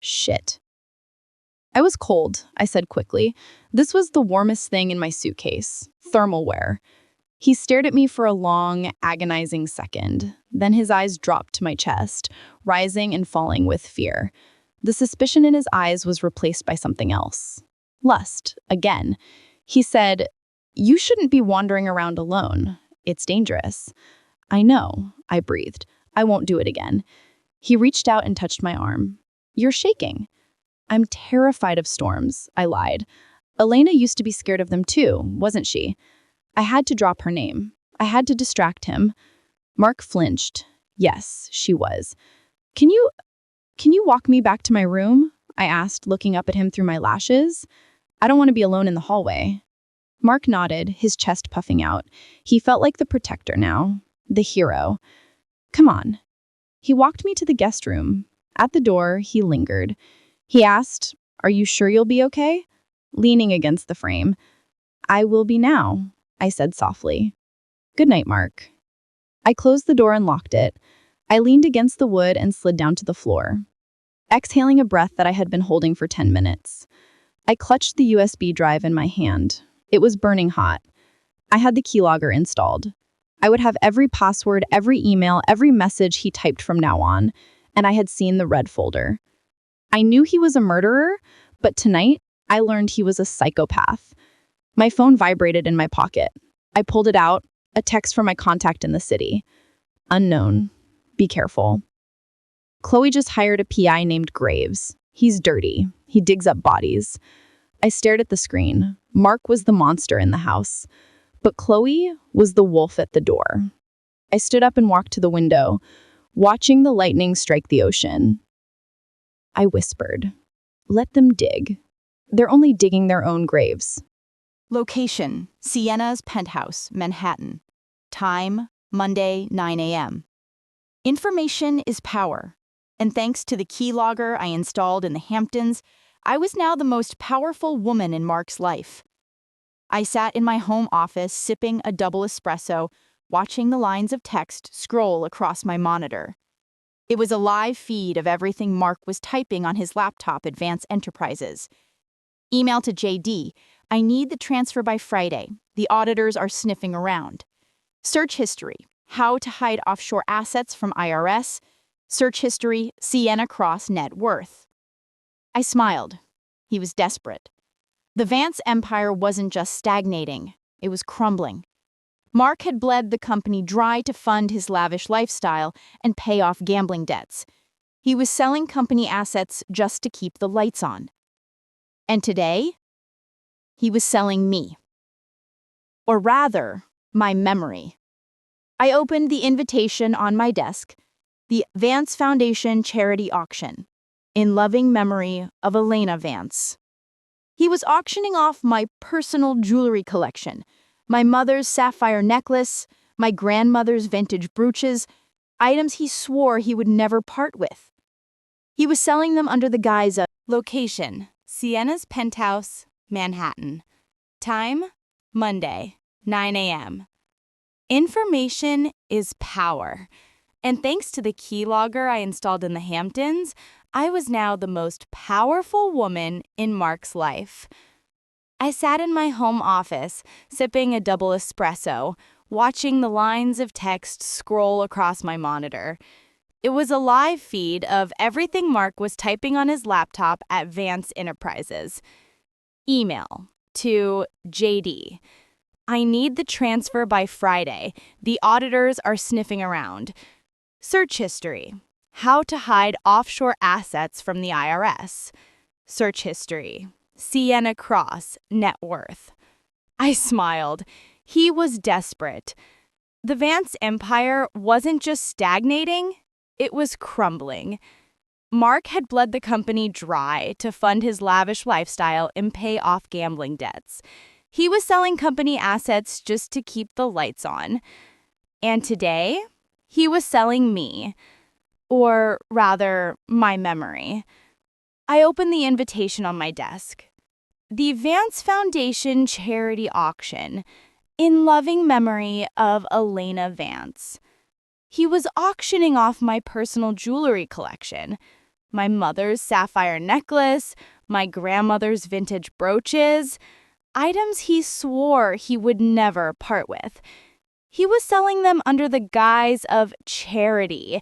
Shit. I was cold, I said quickly. This was the warmest thing in my suitcase. Thermal wear. He stared at me for a long, agonizing second. Then his eyes dropped to my chest, rising and falling with fear. The suspicion in his eyes was replaced by something else. Lust, again. He said, "You shouldn't be wandering around alone. It's dangerous." "I know," I breathed. "I won't do it again." He reached out and touched my arm. "You're shaking." "I'm terrified of storms," I lied. "Elena used to be scared of them too, wasn't she?" I had to drop her name. I had to distract him. Mark flinched. Yes, she was. Can you walk me back to my room?" I asked, looking up at him through my lashes. "I don't want to be alone in the hallway." Mark nodded, his chest puffing out. He felt like the protector now, the hero. "Come on." He walked me to the guest room. At the door, he lingered. He asked, "Are you sure you'll be okay?" Leaning against the frame. "I will be now," I said softly. "Good night, Mark." I closed the door and locked it. I leaned against the wood and slid down to the floor, exhaling a breath that I had been holding for 10 minutes. I clutched the USB drive in my hand. It was burning hot. I had the keylogger installed. I would have every password, every email, every message he typed from now on, and I had seen the red folder. I knew he was a murderer, but tonight I learned he was a psychopath. My phone vibrated in my pocket. I pulled it out, a text from my contact in the city. "Unknown. Be careful. Chloe just hired a PI named Graves. He's dirty. He digs up bodies." I stared at the screen. Mark was the monster in the house, but Chloe was the wolf at the door. I stood up and walked to the window, watching the lightning strike the ocean. I whispered, "Let them dig. They're only digging their own graves." Location: Sienna's penthouse, Manhattan. Time: Monday, 9 a.m. Information is power, and thanks to the keylogger I installed in the Hamptons, I was now the most powerful woman in Mark's life. I sat in my home office sipping a double espresso, watching the lines of text scroll across my monitor. It was a live feed of everything Mark was typing on his laptop, Advanced Enterprises. Email to JD, "I need the transfer by Friday. The auditors are sniffing around." Search history, "How to hide offshore assets from IRS." Search history, "Sienna Cross net worth." I smiled. He was desperate. The Vance empire wasn't just stagnating, it was crumbling. Mark had bled the company dry to fund his lavish lifestyle and pay off gambling debts. He was selling company assets just to keep the lights on. And today, He was selling me. Or rather, my memory. I opened the invitation on my desk, the Vance Foundation charity auction, in loving memory of Elena Vance. He was auctioning off my personal jewelry collection, my mother's sapphire necklace, my grandmother's vintage brooches, items he swore he would never part with. He was selling them under the guise of Location: Sienna's penthouse, Manhattan. Time: Monday, 9 a.m. Information is power. And thanks to the keylogger I installed in the Hamptons, I was now the most powerful woman in Mark's life. I sat in my home office, sipping a double espresso, watching the lines of text scroll across my monitor. It was a live feed of everything Mark was typing on his laptop at Vance Enterprises. Email to JD. I need the transfer by Friday. The auditors are sniffing around. Search history. How to hide offshore assets from the IRS. Search history. Sienna Cross, net worth. I smiled. He was desperate. The Vance empire wasn't just stagnating, it was crumbling. Mark had bled the company dry to fund his lavish lifestyle and pay off gambling debts. He was selling company assets just to keep the lights on. And today, he was selling me. Or rather, my memory. I opened the invitation on my desk. The Vance Foundation charity auction, in loving memory of Elena Vance. He was auctioning off my personal jewelry collection, my mother's sapphire necklace, my grandmother's vintage brooches, items he swore he would never part with. He was selling them under the guise of charity,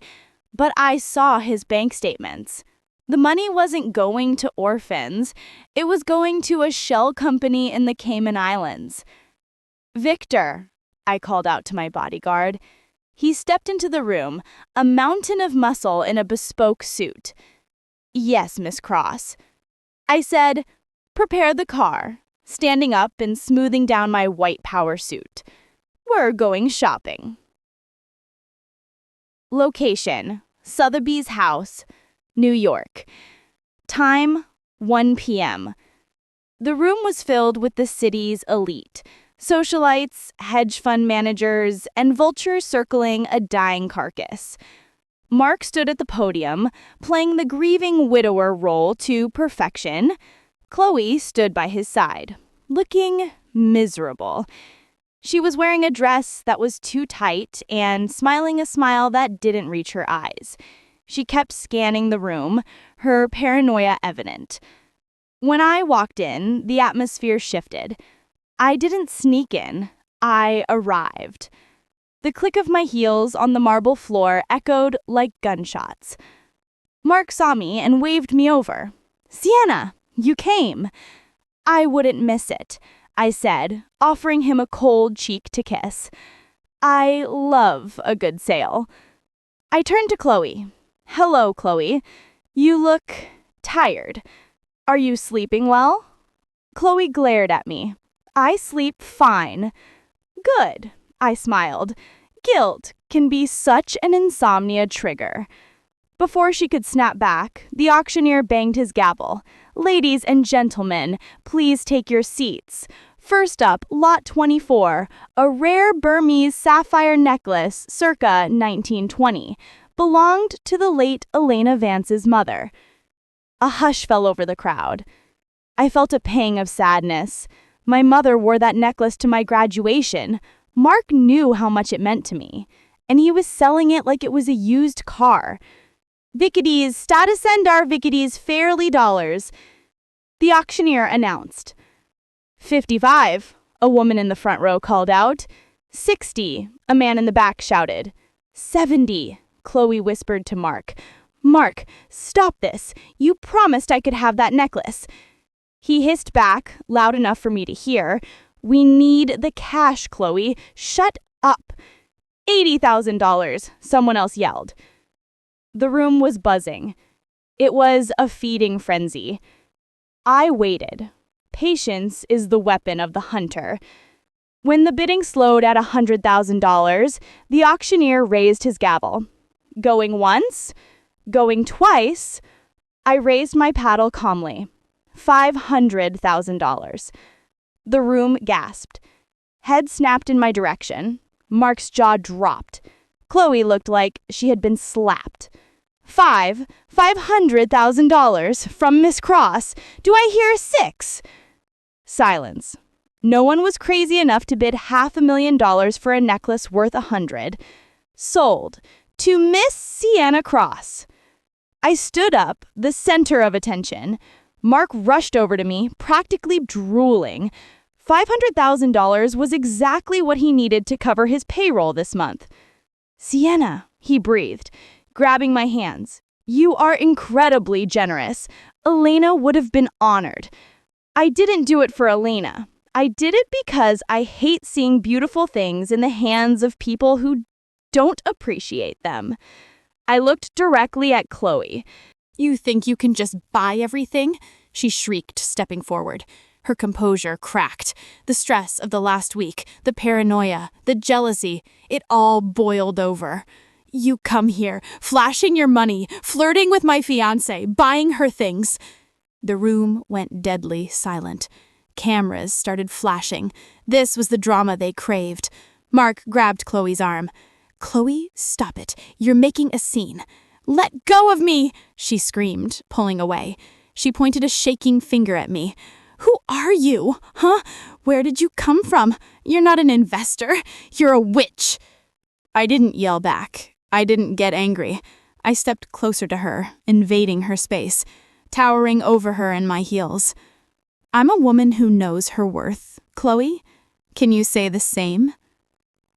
but I saw his bank statements. The money wasn't going to orphans. It was going to a shell company in the Cayman Islands. Victor, I called out to my bodyguard. He stepped into the room, a mountain of muscle in a bespoke suit. Yes, Miss Cross. I said, prepare the car, standing up and smoothing down my white power suit. We're going shopping. Location: Sotheby's house, New York. Time: 1 p.m. The room was filled with the city's elite, socialites, hedge fund managers, and vultures circling a dying carcass. Mark stood at the podium, playing the grieving widower role to perfection. Chloe stood by his side, looking miserable. She was wearing a dress that was too tight and smiling a smile that didn't reach her eyes. She kept scanning the room, her paranoia evident. When I walked in, the atmosphere shifted. I didn't sneak in. I arrived. The click of my heels on the marble floor echoed like gunshots. Mark saw me and waved me over. "Sienna, you came." I wouldn't miss it, I said, offering him a cold cheek to kiss. I love a good sale. I turned to Chloe. "Hello, Chloe. You look tired. Are you sleeping well?" Chloe glared at me. "I sleep fine." "Good," I smiled. Guilt can be such an insomnia trigger. Before she could snap back, the auctioneer banged his gavel. "Ladies and gentlemen, please take your seats. First up, lot 24, a rare Burmese sapphire necklace circa 1920, belonged to the late Elena Vance's mother." A hush fell over the crowd. I felt a pang of sadness. My mother wore that necklace to my graduation. Mark knew how much it meant to me, and he was selling it like it was a used car. "Vickities, status our Vickities fairly dollars," the auctioneer announced. 55, a woman in the front row called out. 60, a man in the back shouted. 70, Chloe whispered to Mark. "Mark, stop this. You promised I could have that necklace." He hissed back, loud enough for me to hear. "We need the cash, Chloe. Shut up." $80,000, someone else yelled. The room was buzzing. It was a feeding frenzy. I waited. Patience is the weapon of the hunter. When the bidding slowed at $100,000, the auctioneer raised his gavel. Going once, going twice, I raised my paddle calmly. $500,000. The room gasped. Head snapped in my direction. Mark's jaw dropped. Chloe looked like she had been slapped. $500,000 from Miss Cross. Do I hear 6? Silence. No one was crazy enough to bid $500,000 for a necklace worth $100. Sold to Miss Sienna Cross. I stood up, the center of attention. Mark rushed over to me, practically drooling. $500,000 was exactly what he needed to cover his payroll this month. Sienna, he breathed, grabbing my hands. You are incredibly generous. Elena would have been honored. I didn't do it for Elena. I did it because I hate seeing beautiful things in the hands of people who don't appreciate them. I looked directly at Chloe. You think you can just buy everything? She shrieked, stepping forward. Her composure cracked. The stress of the last week, the paranoia, the jealousy, it all boiled over. You come here, flashing your money, flirting with my fiancé, buying her things. The room went deadly silent. Cameras started flashing. This was the drama they craved. Mark grabbed Chloe's arm. Chloe, stop it. You're making a scene. Let go of me, she screamed, pulling away. She pointed a shaking finger at me. Who are you? Huh? Where did you come from? You're not an investor. You're a witch. I didn't yell back. I didn't get angry. I stepped closer to her, invading her space, towering over her in my heels. I'm a woman who knows her worth, Chloe. Can you say the same?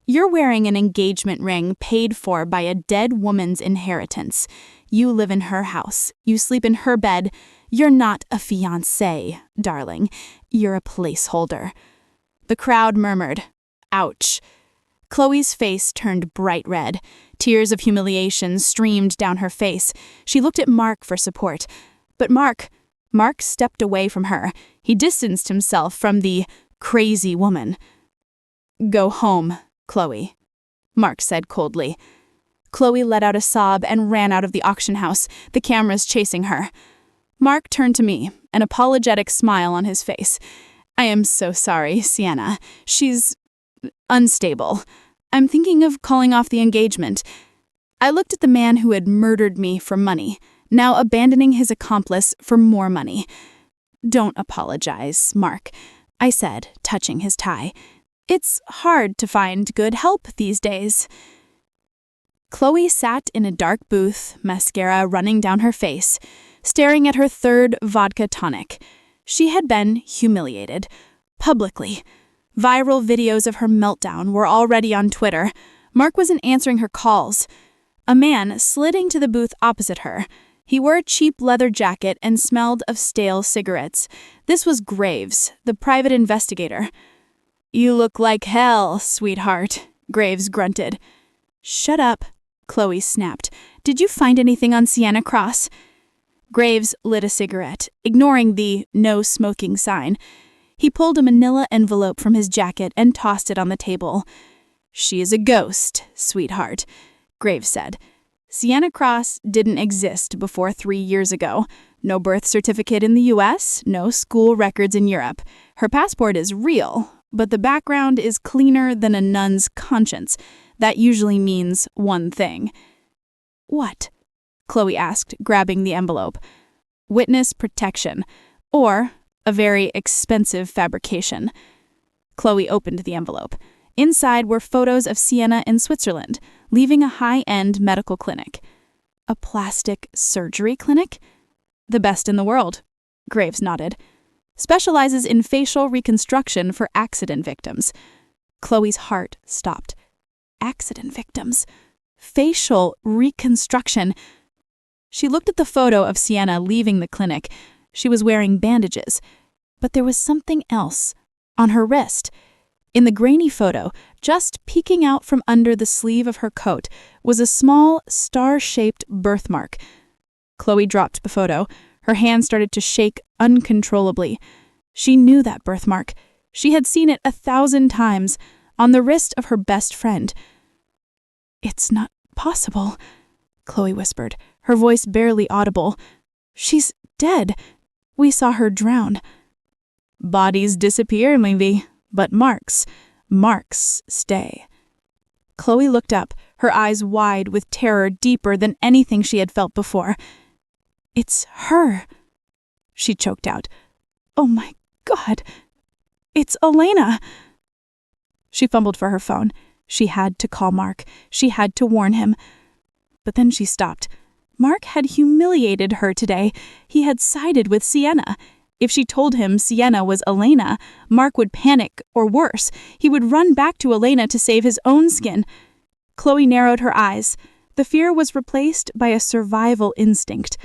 You're wearing an engagement ring paid for by a dead woman's inheritance. You live in her house. You sleep in her bed. You're not a fiancé, darling. You're a placeholder. The crowd murmured, ouch. Chloe's face turned bright red. Tears of humiliation streamed down her face. She looked at Mark for support. But Mark stepped away from her. He distanced himself from the crazy woman. Go home, Chloe, Mark said coldly. Chloe let out a sob and ran out of the auction house, the cameras chasing her. Mark turned to me, an apologetic smile on his face. I am so sorry, Sienna. She's unstable. I'm thinking of calling off the engagement. I looked at the man who had murdered me for money, now abandoning his accomplice for more money. Don't apologize, Mark, I said, touching his tie. It's hard to find good help these days. Chloe sat in a dark booth, mascara running down her face, staring at her third vodka tonic. She had been humiliated, publicly. Viral videos of her meltdown were already on Twitter. Mark wasn't answering her calls. A man slid into the booth opposite her. He wore a cheap leather jacket and smelled of stale cigarettes. This was Graves, the private investigator. You look like hell, sweetheart, Graves grunted. Shut up, Chloe snapped. Did you find anything on Sienna Cross? Graves lit a cigarette, ignoring the no smoking sign. He pulled a manila envelope from his jacket and tossed it on the table. She is a ghost, sweetheart, Graves said. Sienna Cross didn't exist before 3 years ago. No birth certificate in the U.S., no school records in Europe. Her passport is real, but the background is cleaner than a nun's conscience. That usually means one thing. What? Chloe asked, grabbing the envelope. Witness protection, or a very expensive fabrication. Chloe opened the envelope. Inside were photos of Sienna in Switzerland, leaving a high-end medical clinic. A plastic surgery clinic? The best in the world, Graves nodded. Specializes in facial reconstruction for accident victims. Chloe's heart stopped. Accident victims. Facial reconstruction. She looked at the photo of Sienna leaving the clinic. She was wearing bandages. But there was something else. On her wrist. In the grainy photo, just peeking out from under the sleeve of her coat, was a small, star-shaped birthmark. Chloe dropped the photo. Her hand started to shake uncontrollably. She knew that birthmark. She had seen it 1,000 times on the wrist of her best friend. "It's not possible," Chloe whispered, her voice barely audible. "She's dead. We saw her drown." "Bodies disappear, maybe, but marks stay." Chloe looked up, her eyes wide with terror deeper than anything she had felt before. "It's her," she choked out. "Oh my God, it's Elena." She fumbled for her phone. She had to call Mark. She had to warn him. But then she stopped. Mark had humiliated her today. He had sided with Sienna. If she told him Sienna was Elena, Mark would panic, or worse, he would run back to Elena to save his own skin. Chloe narrowed her eyes. The fear was replaced by a survival instinct.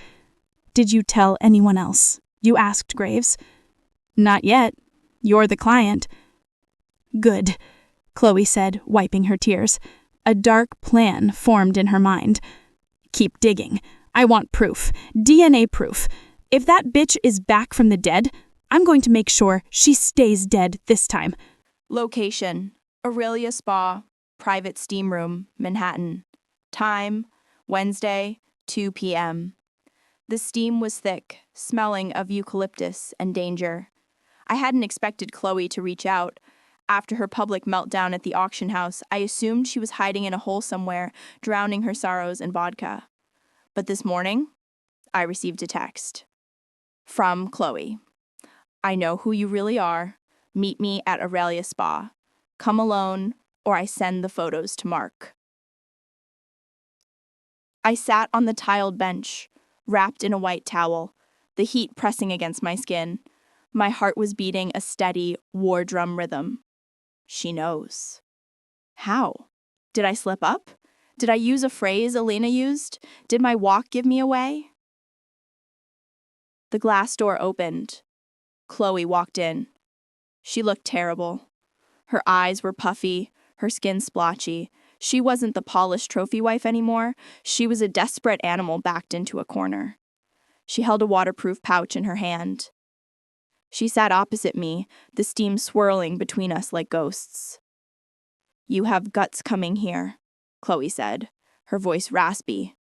"Did you tell anyone else?" you asked Graves. "Not yet. You're the client." "Good," Chloe said, wiping her tears. A dark plan formed in her mind. "Keep digging. I want proof. DNA proof. If that bitch is back from the dead, I'm going to make sure she stays dead this time." Location: Aurelia Spa, private steam room, Manhattan. Time: Wednesday, 2 p.m. The steam was thick, smelling of eucalyptus and danger. I hadn't expected Chloe to reach out. After her public meltdown at the auction house, I assumed she was hiding in a hole somewhere, drowning her sorrows in vodka. But this morning, I received a text. From Chloe. "I know who you really are. Meet me at Aurelia Spa. Come alone, or I send the photos to Mark." I sat on the tiled bench, wrapped in a white towel, the heat pressing against my skin. My heart was beating a steady war drum rhythm. She knows. How? Did I slip up? Did I use a phrase Elena used? Did my walk give me away? The glass door opened. Chloe walked in. She looked terrible. Her eyes were puffy, her skin splotchy. She wasn't the polished trophy wife anymore. She was a desperate animal backed into a corner. She held a waterproof pouch in her hand. She sat opposite me, the steam swirling between us like ghosts. "You have guts coming here," Chloe said, her voice raspy.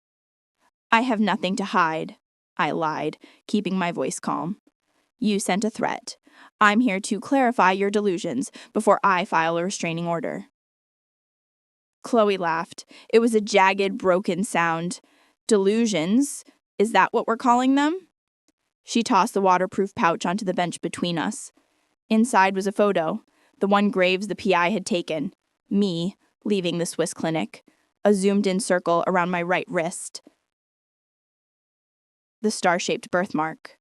"I have nothing to hide," I lied, keeping my voice calm. "You sent a threat. I'm here to clarify your delusions before I file a restraining order." Chloe laughed. It was a jagged, broken sound. "Delusions? Is that what we're calling them?" She tossed the waterproof pouch onto the bench between us. Inside was a photo, the one Graves the PI had taken. Me, leaving the Swiss clinic. A zoomed-in circle around my right wrist. The star-shaped birthmark.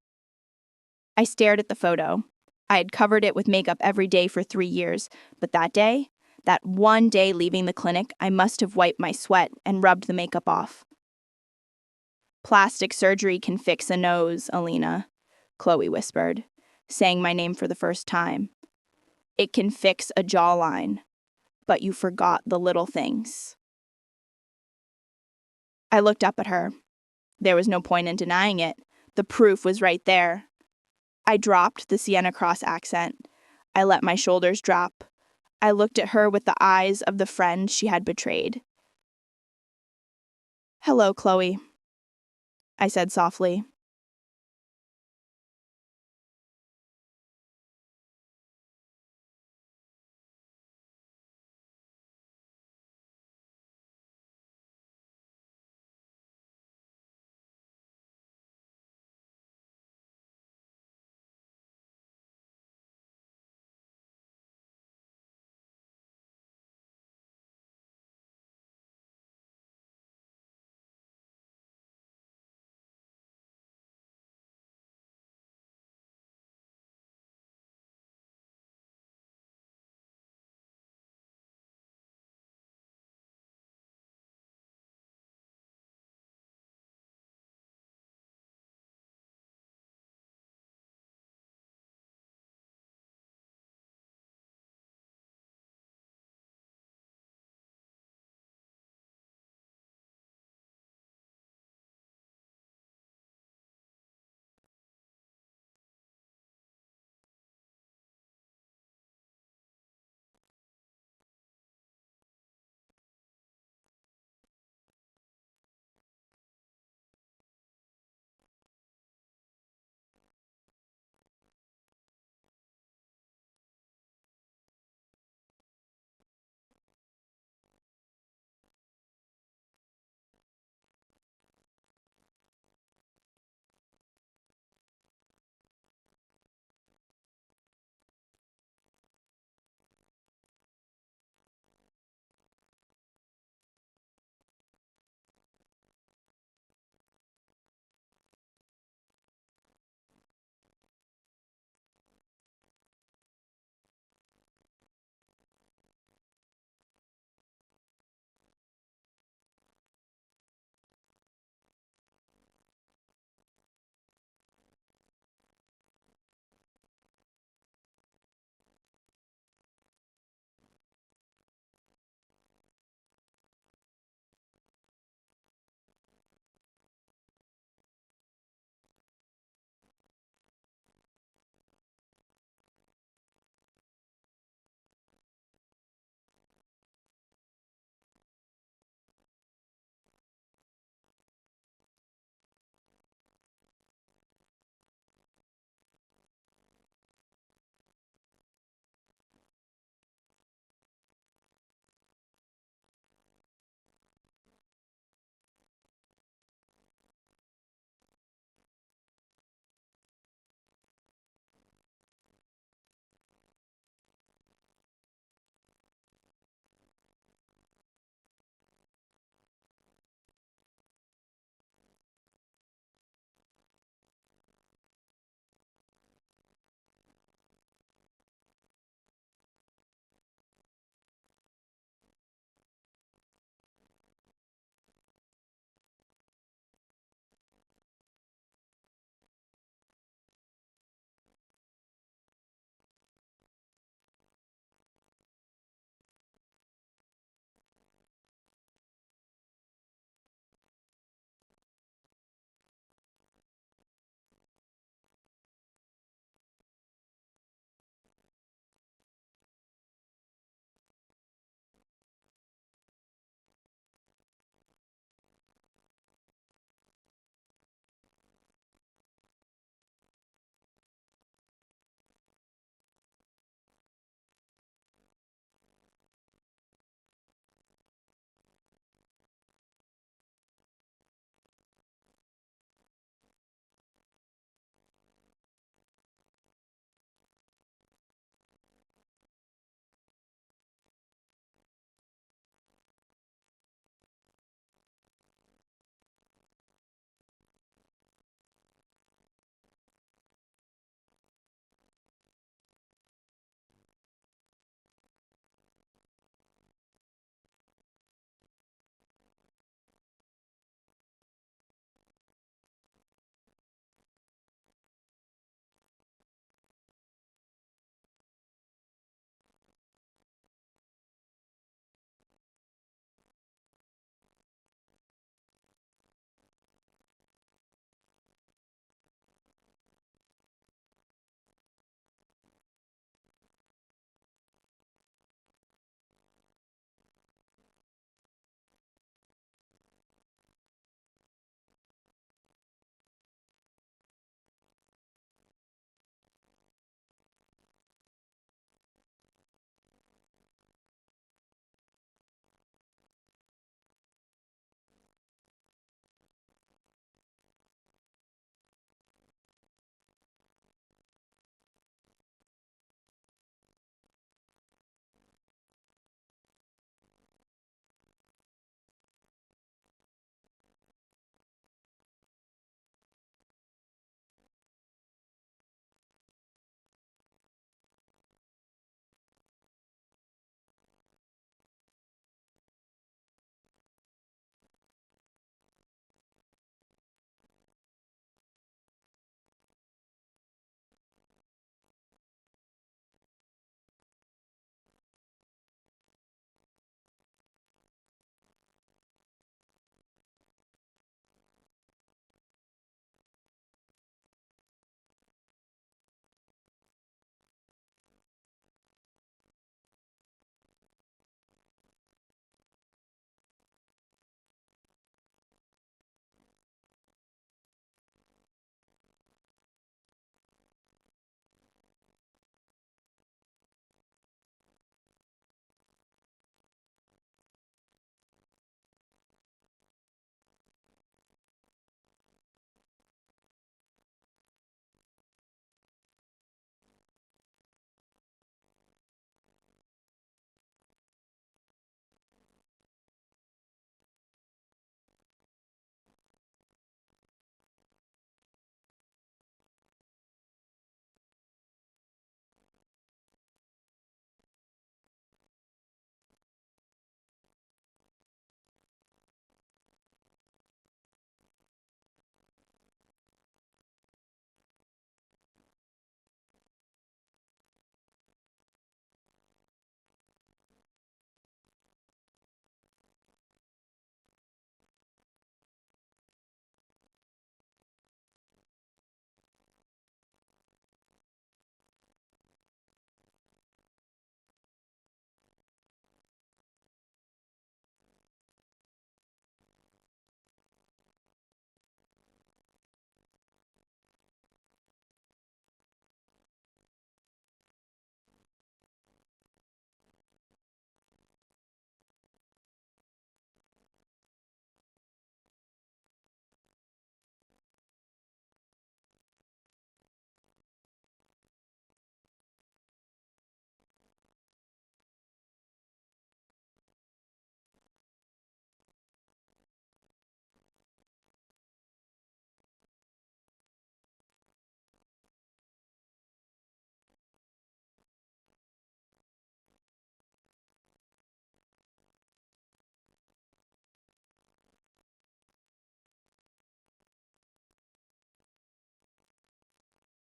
I stared at the photo. I had covered it with makeup every day for 3 years, but that day, that one day leaving the clinic, I must have wiped my sweat and rubbed the makeup off. "Plastic surgery can fix a nose, Alina," Chloe whispered, saying my name for the first time. "It can fix a jawline, but you forgot the little things." I looked up at her. There was no point in denying it. The proof was right there. I dropped the Sienna Cross accent. I let my shoulders drop. I looked at her with the eyes of the friend she had betrayed. "Hello, Chloe," I said softly.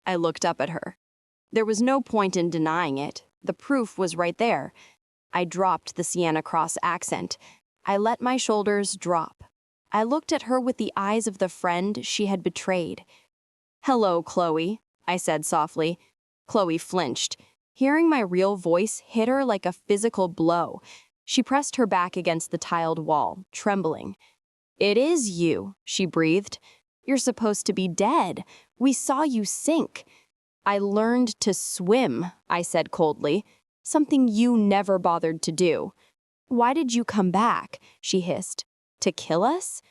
I looked up at her. There was no point in denying it. The proof was right there. I dropped the Sienna Cross accent. I let my shoulders drop. I looked at her with the eyes of the friend she had betrayed. "Hello, Chloe," I said softly. Chloe flinched. Hearing my real voice hit her like a physical blow. She pressed her back against the tiled wall, trembling. "It is you," she breathed. "You're supposed to be dead. We saw you sink." "I learned to swim," I said coldly, "something you never bothered to do." "Why did you come back?" she hissed. "To kill us?"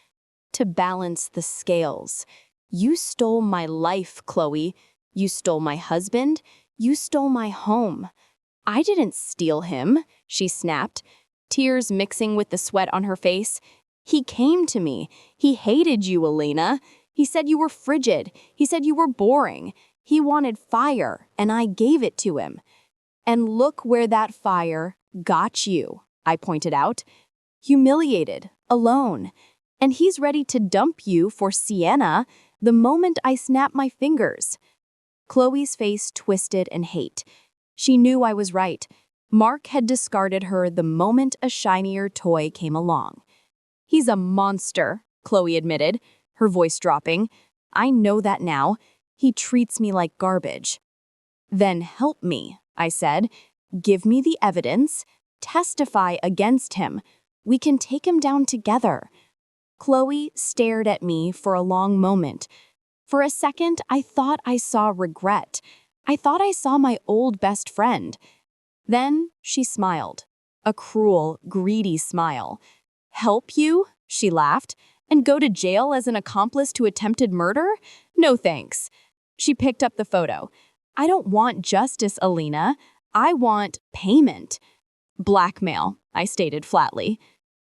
"To balance the scales. You stole my life, Chloe. You stole my husband. You stole my home." "I didn't steal him," she snapped, tears mixing with the sweat on her face. "He came to me. He hated you, Elena. He said you were frigid. He said you were boring. He wanted fire, and I gave it to him. And look where that fire got you," I pointed out. "Humiliated, alone. And he's ready to dump you for Sienna the moment I snap my fingers." Chloe's face twisted in hate. She knew I was right. Mark had discarded her the moment a shinier toy came along. "He's a monster," Chloe admitted, her voice dropping. "I know that now. He treats me like garbage." "Then help me," I said. "Give me the evidence. Testify against him. We can take him down together." Chloe stared at me for a long moment. For a second, I thought I saw regret. I thought I saw my old best friend. Then she smiled. A cruel, greedy smile. "Help you?" she laughed. "And go to jail as an accomplice to attempted murder? No thanks." She picked up the photo. "I don't want justice, Elena. I want payment." "Blackmail," I stated flatly.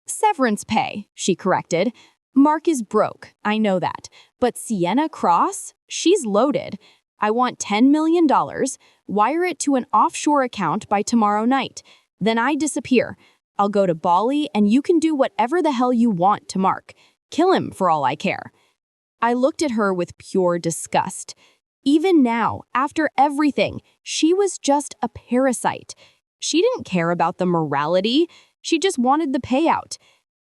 "Severance pay," she corrected. "Mark is broke, I know that. But Sienna Cross? She's loaded. I want $10 million. Wire it to an offshore account by tomorrow night. Then I disappear. I'll go to Bali and you can do whatever the hell you want to Mark. Kill him for all I care." I looked at her with pure disgust. Even now, after everything, she was just a parasite. She didn't care about the morality. She just wanted the payout.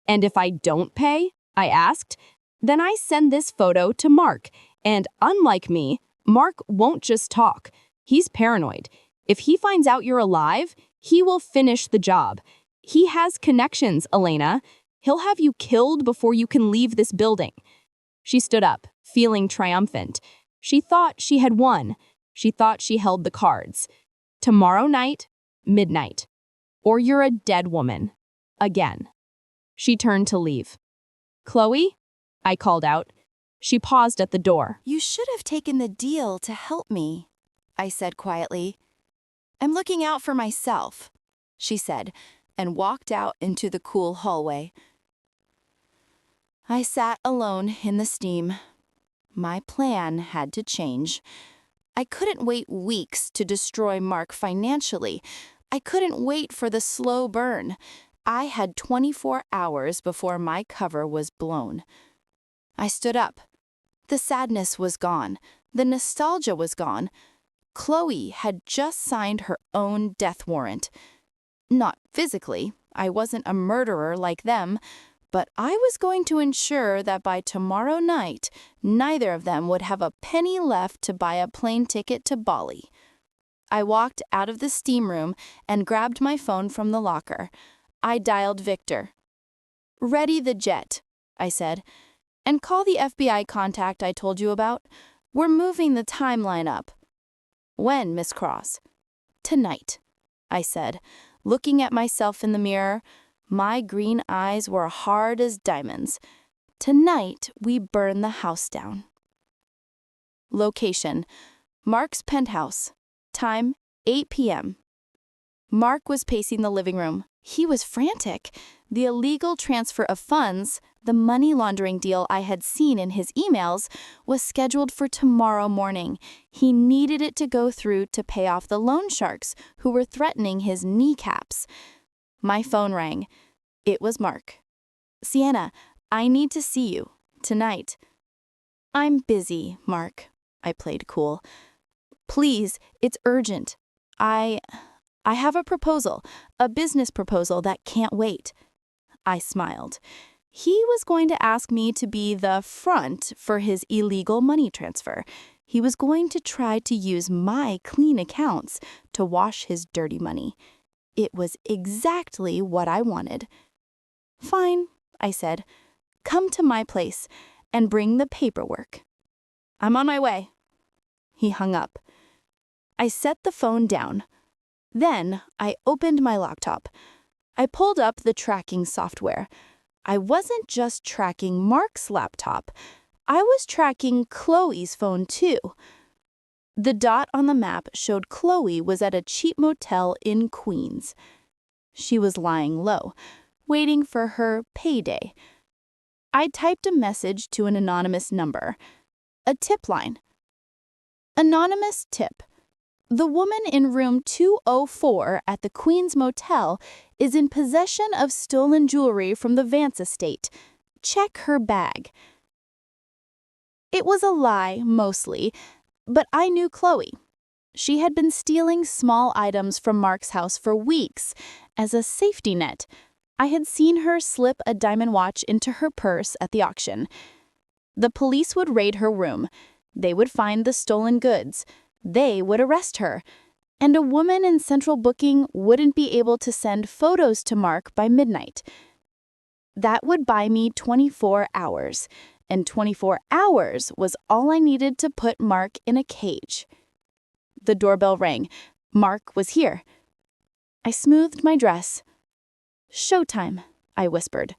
"And if I don't pay?" I asked. "Then I send this photo to Mark. And unlike me, Mark won't just talk. He's paranoid. If he finds out you're alive, he will finish the job. He has connections, Elena. He'll have you killed before you can leave this building." She stood up, feeling triumphant. She thought she had won. She thought she held the cards. "Tomorrow night, midnight. Or you're a dead woman. Again." She turned to leave. "Chloe?" I called out. She paused at the door. You should have taken the deal to help me, I said quietly. I'm looking out for myself, she said, and walked out into the cool hallway. I sat alone in the steam. My plan had to change. I couldn't wait weeks to destroy Mark financially. I couldn't wait for the slow burn. I had 24 hours before my cover was blown. I stood up. The sadness was gone. The nostalgia was gone. Chloe had just signed her own death warrant. Not physically. I wasn't a murderer like them. But I was going to ensure that by tomorrow night, neither of them would have a penny left to buy a plane ticket to Bali. I walked out of the steam room and grabbed my phone from the locker. I dialed Victor. "Ready the jet," I said, "and call the FBI contact I told you about. We're moving the timeline up." "When, Miss Cross?" "Tonight," I said, looking at myself in the mirror. My green eyes were hard as diamonds. "Tonight, we burn the house down." Location: Mark's penthouse. Time: 8 p.m. Mark was pacing the living room. He was frantic. The illegal transfer of funds, the money laundering deal I had seen in his emails, was scheduled for tomorrow morning. He needed it to go through to pay off the loan sharks who were threatening his kneecaps. My phone rang. It was Mark. "Sienna, I need to see you. Tonight." "I'm busy, Mark." I played cool. Please, it's urgent. I have a proposal, a business proposal that can't wait. I smiled. He was going to ask me to be the front for his illegal money transfer. He was going to try to use my clean accounts to wash his dirty money. It was exactly what I wanted. Fine, I said. Come to my place and bring the paperwork. I'm on my way. He hung up. I set the phone down. Then I opened my laptop. I pulled up the tracking software. I wasn't just tracking Mark's laptop. I was tracking Chloe's phone too. The dot on the map showed Chloe was at a cheap motel in Queens. She was lying low, waiting for her payday. I typed a message to an anonymous number. A tip line. Anonymous tip. The woman in room 204 at the Queens Motel is in possession of stolen jewelry from the Vance estate. Check her bag. It was a lie, mostly, but I knew Chloe. She had been stealing small items from Mark's house for weeks as a safety net. I had seen her slip a diamond watch into her purse at the auction. The police would raid her room. They would find the stolen goods. They would arrest her. And a woman in central booking wouldn't be able to send photos to Mark by midnight. That would buy me 24 hours. And 24 hours was all I needed to put Mark in a cage. The doorbell rang. Mark was here. I smoothed my dress. Showtime, I whispered.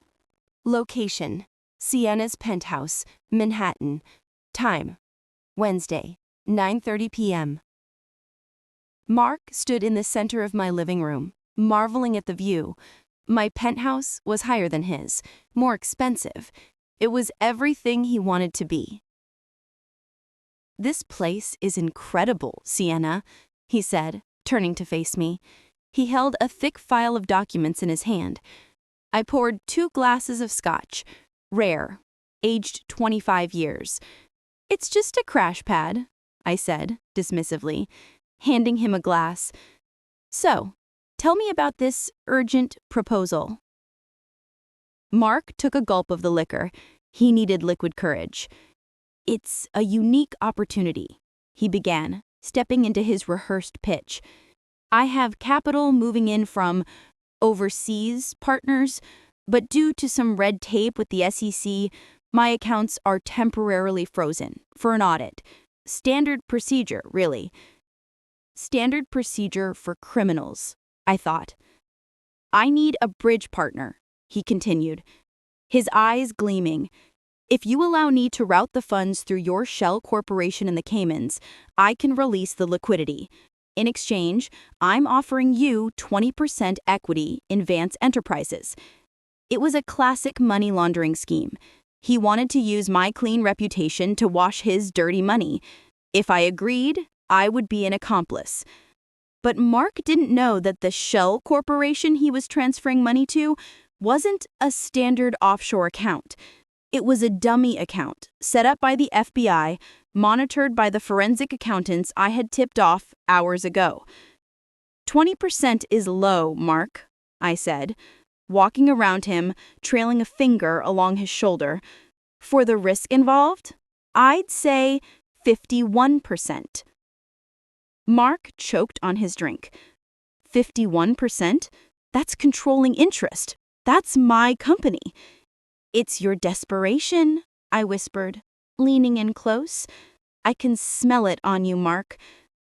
Location: Sienna's penthouse, Manhattan. Time: Wednesday, 9:30 p.m. Mark stood in the center of my living room, marveling at the view. My penthouse was higher than his, more expensive. It was everything he wanted to be. "This place is incredible, Sienna," he said, turning to face me. He held a thick file of documents in his hand. I poured 2 glasses of scotch, rare, aged 25 years. "It's just a crash pad," I said, dismissively, handing him a glass. "So, tell me about this urgent proposal." Mark took a gulp of the liquor. He needed liquid courage. "It's a unique opportunity," he began, stepping into his rehearsed pitch. "I have capital moving in from overseas partners, but due to some red tape with the SEC, my accounts are temporarily frozen for an audit. Standard procedure, really." Standard procedure for criminals, I thought. "I need a bridge partner," he continued, his eyes gleaming. "If you allow me to route the funds through your shell corporation in the Caymans, I can release the liquidity. In exchange, I'm offering you 20% equity in Vance Enterprises." It was a classic money laundering scheme. He wanted to use my clean reputation to wash his dirty money. If I agreed, I would be an accomplice. But Mark didn't know that the shell corporation he was transferring money to wasn't a standard offshore account. It was a dummy account set up by the FBI, monitored by the forensic accountants I had tipped off hours ago. 20% is low, Mark," I said, walking around him, trailing a finger along his shoulder. "For the risk involved, I'd say 51%. Mark choked on his drink. 51%? That's controlling interest. That's my company. "It's your desperation," I whispered, leaning in close. "I can smell it on you, Mark.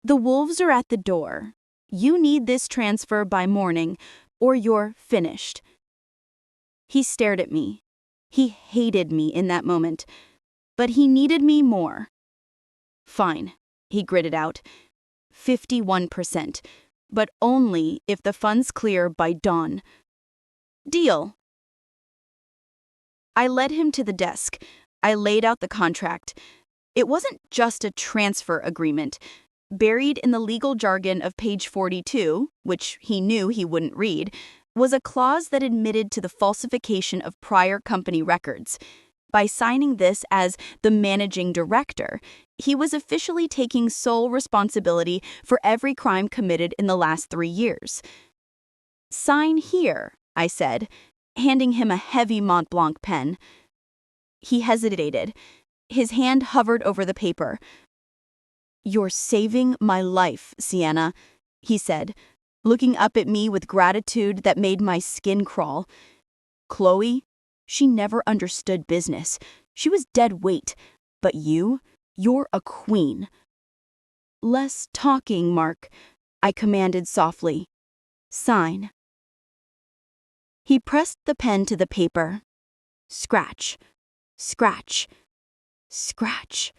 The wolves are at the door. You need this transfer by morning, or you're finished." He stared at me. He hated me in that moment, but he needed me more. "Fine," he gritted out. 51%, but only if the funds clear by dawn. "Deal." I led him to the desk. I laid out the contract. It wasn't just a transfer agreement. Buried in the legal jargon of page 42, which he knew he wouldn't read, was a clause that admitted to the falsification of prior company records. By signing this as the managing director, he was officially taking sole responsibility for every crime committed in the last 3 years. "Sign here," I said, handing him a heavy Mont Blanc pen. He hesitated. His hand hovered over the paper. "You're saving my life, Sienna," he said, looking up at me with gratitude that made my skin crawl. "Chloe, she never understood business. She was dead weight. But you're a queen." "Less talking, Mark," I commanded softly. "Sign." He pressed the pen to the paper. Scratch, scratch, scratch.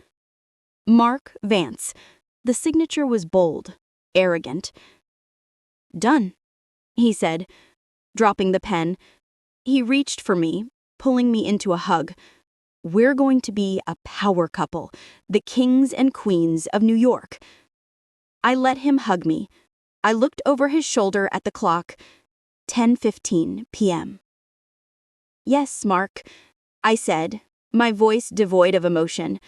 Mark Vance. The signature was bold, arrogant. "Done," he said, dropping the pen. He reached for me, pulling me into a hug. "We're going to be a power couple, the kings and queens of New York." I let him hug me. I looked over his shoulder at the clock. 10:15 p.m. "Yes, Mark," I said, my voice devoid of emotion.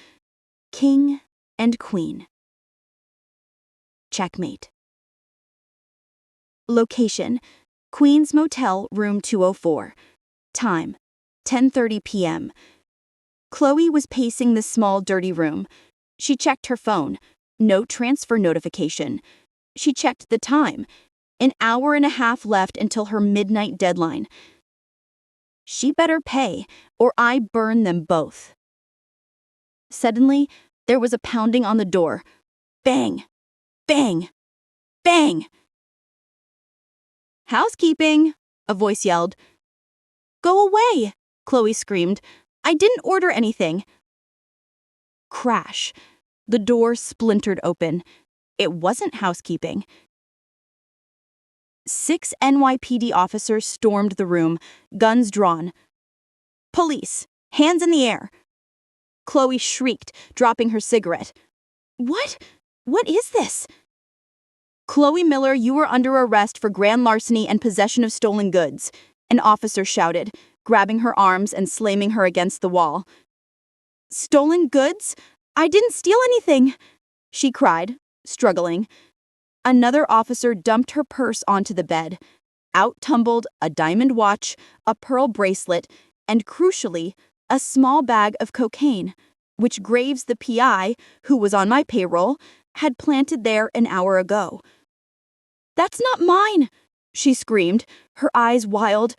"King and queen." Checkmate. Location: Queen's Motel, room 204. Time: 10:30 p.m. Chloe was pacing the small, dirty room. She checked her phone. No transfer notification. She checked the time. An hour and a half left until her midnight deadline. She better pay, or I burn them both. Suddenly, there was a pounding on the door. Bang! Bang! Bang! "Housekeeping!" a voice yelled. "Go away!" Chloe screamed. "I didn't order anything." Crash. The door splintered open. It wasn't housekeeping. 6 NYPD officers stormed the room, guns drawn. "Police! Hands in the air!" Chloe shrieked, dropping her cigarette. What? What is this?" "Chloe Miller, you are under arrest for grand larceny and possession of stolen goods," an officer shouted, grabbing her arms and slamming her against the wall. "Stolen goods? I didn't steal anything," she cried, struggling. Another officer dumped her purse onto the bed. Out tumbled a diamond watch, a pearl bracelet, and crucially, a small bag of cocaine, which Graves, the PI, who was on my payroll, had planted there an hour ago. "That's not mine," she screamed, her eyes wild.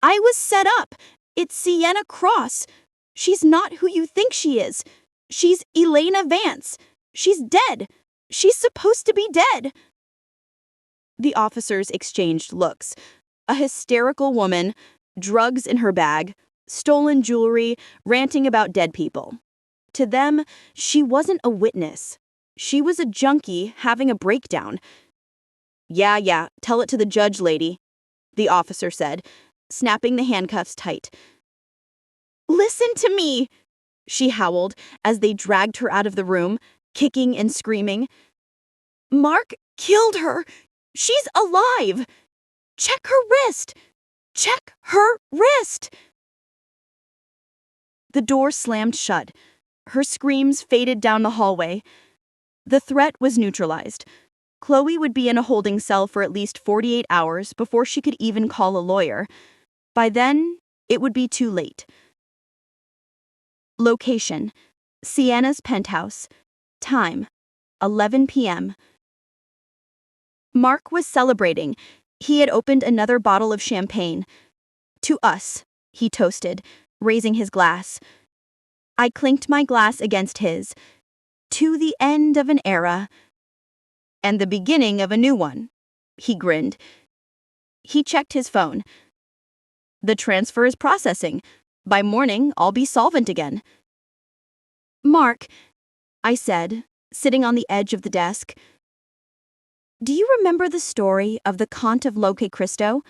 "I was set up. It's Sienna Cross. She's not who you think she is. She's Elena Vance. She's dead. She's supposed to be dead." The officers exchanged looks. A hysterical woman, drugs in her bag, stolen jewelry, ranting about dead people. To them, she wasn't a witness. She was a junkie having a breakdown. Yeah, tell it to the judge, lady," the officer said, snapping the handcuffs tight. "Listen to me," she howled as they dragged her out of the room, kicking and screaming. "Mark killed her. She's alive. Check her wrist. Check her wrist." The door slammed shut. Her screams faded down the hallway. The threat was neutralized. Chloe would be in a holding cell for at least 48 hours before she could even call a lawyer. By then, it would be too late. Location: Sienna's penthouse. Time: 11 p.m. Mark was celebrating. He had opened another bottle of champagne. "To us," he toasted, raising his glass. I clinked my glass against his. "To the end of an era." "And the beginning of a new one," he grinned. He checked his phone. "The transfer is processing. By morning, I'll be solvent again." "Mark," I said, sitting on the edge of the desk, "do you remember the story of the Count of Loche Cristo?"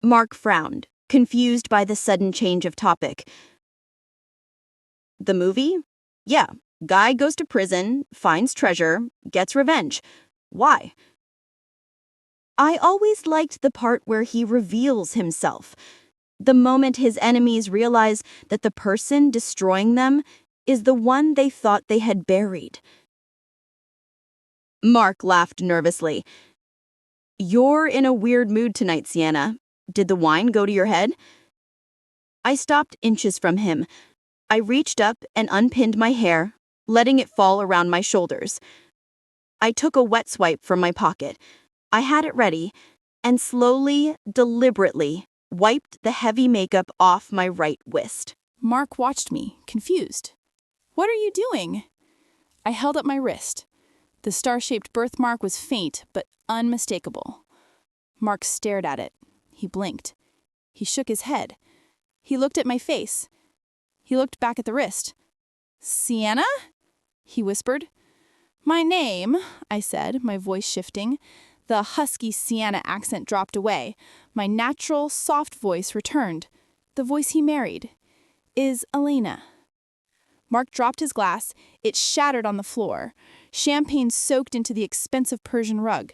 Mark frowned, confused by the sudden change of topic. "The movie? Yeah, guy goes to prison, finds treasure, gets revenge. Why?" "I always liked the part where he reveals himself. The moment his enemies realize that the person destroying them is the one they thought they had buried. Mark laughed nervously. "You're in a weird mood tonight, Sienna. Did the wine go to your head?" I stopped inches from him. I reached up and unpinned my hair, letting it fall around my shoulders. I took a wet swipe from my pocket. I had it ready, and slowly, deliberately, wiped the heavy makeup off my right wrist. Mark watched me, confused. "What are you doing?" I held up my wrist. The star-shaped birthmark was faint, but unmistakable. Mark stared at it. He blinked. He shook his head. He looked at my face. He looked back at the wrist. "Sienna?" he whispered. "My name," I said, my voice shifting. The husky Sienna accent dropped away. My natural, soft voice returned. The voice he married. "Is Elena." Mark dropped his glass. It shattered on the floor. Champagne soaked into the expensive Persian rug.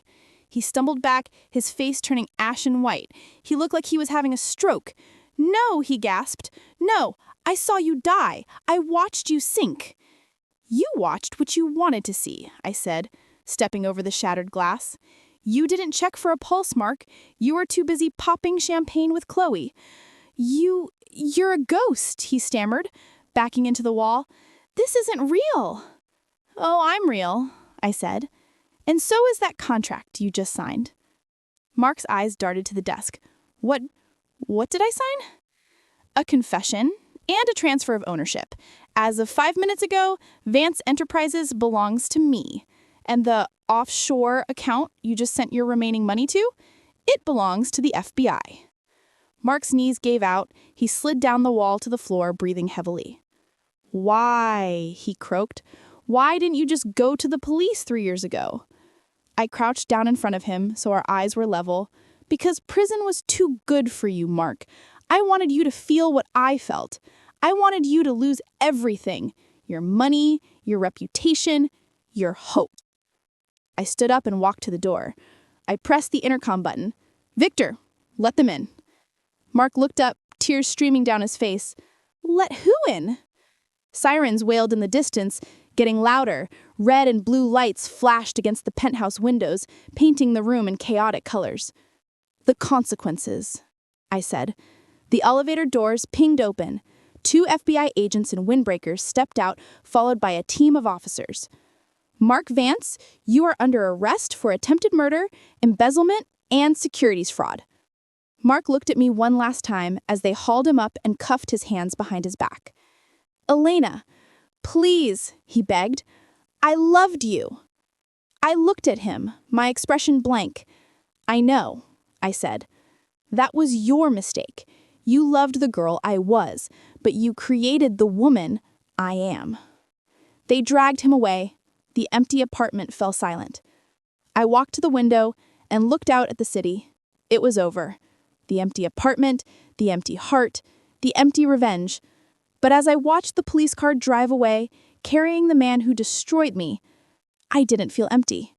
He stumbled back, his face turning ashen white. He looked like he was having a stroke. "No," he gasped. "No, I saw you die. I watched you sink." "You watched what you wanted to see," I said, stepping over the shattered glass. "You didn't check for a pulse, Mark. You were too busy popping champagne with Chloe." You're a ghost," he stammered, backing into the wall. "This isn't real." "Oh, I'm real," I said. "And so is that contract you just signed." Mark's eyes darted to the desk. What did I sign?" "A confession and a transfer of ownership. As of 5 minutes ago, Vance Enterprises belongs to me. And the offshore account you just sent your remaining money to, it belongs to the FBI." Mark's knees gave out. He slid down the wall to the floor, breathing heavily. "Why?" he croaked. "Why didn't you just go to the police 3 years ago?" I crouched down in front of him so our eyes were level. "Because prison was too good for you, Mark. I wanted you to feel what I felt. I wanted you to lose everything. Your money, your reputation, your hope." I stood up and walked to the door. I pressed the intercom button. "Victor, let them in." Mark looked up, tears streaming down his face. "Let who in?" Sirens wailed in the distance, getting louder. Red and blue lights flashed against the penthouse windows, painting the room in chaotic colors. "The consequences," I said. The elevator doors pinged open. 2 FBI agents in windbreakers stepped out, followed by a team of officers. "Mark Vance, you are under arrest for attempted murder, embezzlement, and securities fraud." Mark looked at me one last time as they hauled him up and cuffed his hands behind his back. "Elena, please," he begged. "I loved you." I looked at him, my expression blank. "I know," I said. "That was your mistake. You loved the girl I was, but you created the woman I am." They dragged him away. The empty apartment fell silent. I walked to the window and looked out at the city. It was over. The empty apartment, the empty heart, the empty revenge. But as I watched the police car drive away, carrying the man who destroyed me, I didn't feel empty.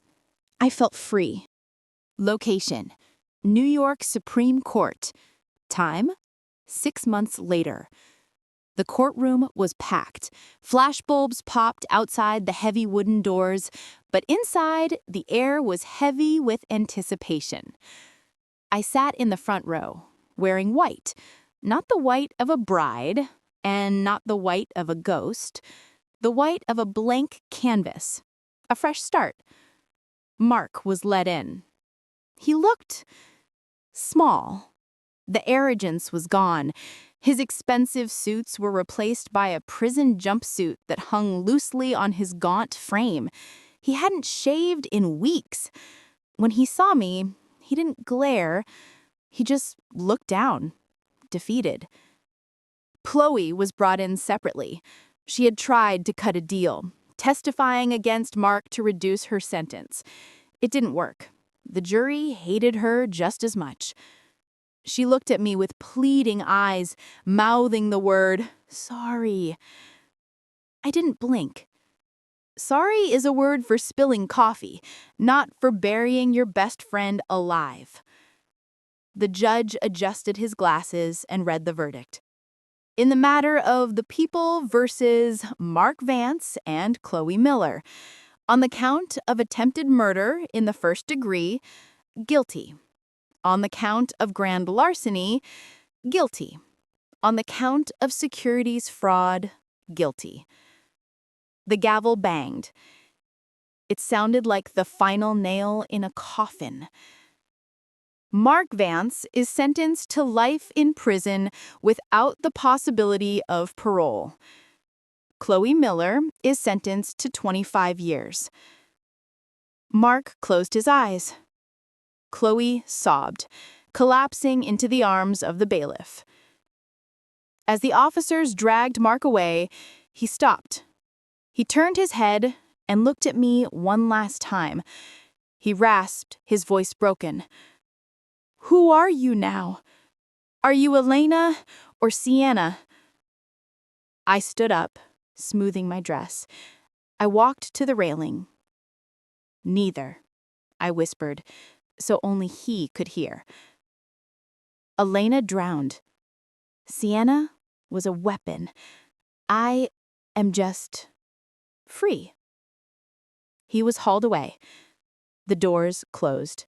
I felt free. Location: New York Supreme Court. Time: 6 months later. The courtroom was packed. Flashbulbs popped outside the heavy wooden doors, but inside, the air was heavy with anticipation. I sat in the front row, wearing white, not the white of a bride, and not the white of a ghost, the white of a blank canvas, a fresh start. Mark was let in. He looked small. The arrogance was gone. His expensive suits were replaced by a prison jumpsuit that hung loosely on his gaunt frame. He hadn't shaved in weeks. When he saw me, he didn't glare. He just looked down, defeated. Chloe was brought in separately. She had tried to cut a deal, testifying against Mark to reduce her sentence. It didn't work. The jury hated her just as much. She looked at me with pleading eyes, mouthing the word, "Sorry." I didn't blink. Sorry is a word for spilling coffee, not for burying your best friend alive. The judge adjusted his glasses and read the verdict. In the matter of the people versus Mark Vance and Chloe Miller, on the count of attempted murder in the first degree, guilty. On the count of grand larceny, guilty. On the count of securities fraud, guilty. The gavel banged. It sounded like the final nail in a coffin. Mark Vance is sentenced to life in prison without the possibility of parole. Chloe Miller is sentenced to 25 years. Mark closed his eyes. Chloe sobbed, collapsing into the arms of the bailiff. As the officers dragged Mark away, he stopped. He turned his head and looked at me one last time. He rasped, his voice broken. "Who are you now? Are you Elena or Sienna?" I stood up, smoothing my dress. I walked to the railing. "Neither," I whispered, so only he could hear. Elena drowned. Sienna was a weapon. I am just free. He was hauled away. The doors closed.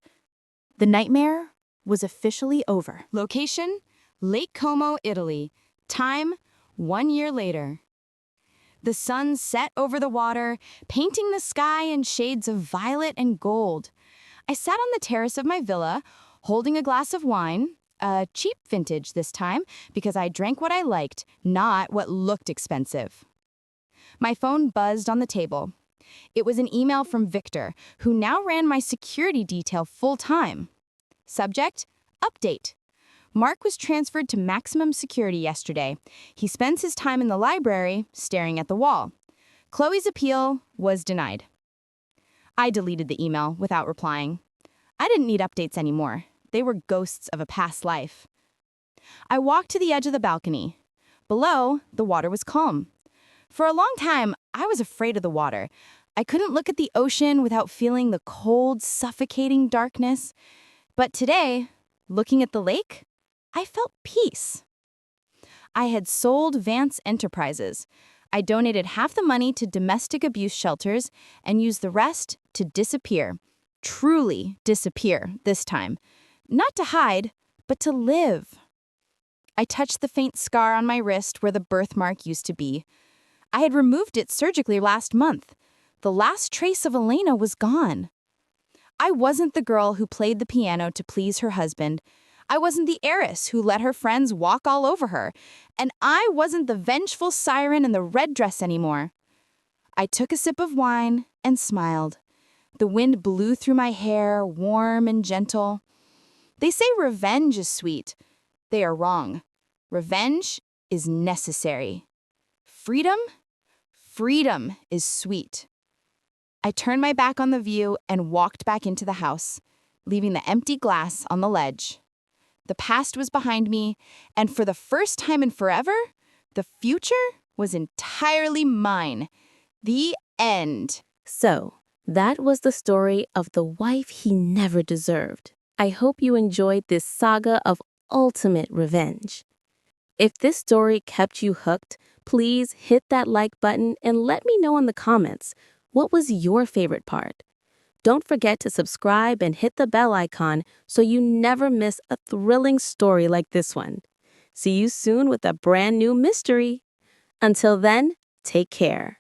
The nightmare was officially over. Location, Lake Como, Italy. Time, 1 year later. The sun set over the water, painting the sky in shades of violet and gold. I sat on the terrace of my villa, holding a glass of wine, a cheap vintage this time, because I drank what I liked, not what looked expensive. My phone buzzed on the table. It was an email from Victor, who now ran my security detail full-time. Subject, update. Mark was transferred to maximum security yesterday. He spends his time in the library, staring at the wall. Chloe's appeal was denied. I deleted the email without replying. I didn't need updates anymore. They were ghosts of a past life. I walked to the edge of the balcony. Below, the water was calm. For a long time, I was afraid of the water. I couldn't look at the ocean without feeling the cold, suffocating darkness. But today, looking at the lake, I felt peace. I had sold Vance Enterprises. I donated half the money to domestic abuse shelters and used the rest to disappear. Truly disappear this time. Not to hide, but to live. I touched the faint scar on my wrist where the birthmark used to be. I had removed it surgically last month. The last trace of Elena was gone. I wasn't the girl who played the piano to please her husband. I wasn't the heiress who let her friends walk all over her. And I wasn't the vengeful siren in the red dress anymore. I took a sip of wine and smiled. The wind blew through my hair, warm and gentle. They say revenge is sweet. They are wrong. Revenge is necessary. Freedom? Freedom is sweet. I turned my back on the view and walked back into the house, leaving the empty glass on the ledge. The past was behind me, and for the first time in forever, the future was entirely mine. The end. So, that was the story of the wife he never deserved. I hope you enjoyed this saga of ultimate revenge. If this story kept you hooked, please hit that like button and let me know in the comments, what was your favorite part? Don't forget to subscribe and hit the bell icon so you never miss a thrilling story like this one. See you soon with a brand new mystery. Until then, take care.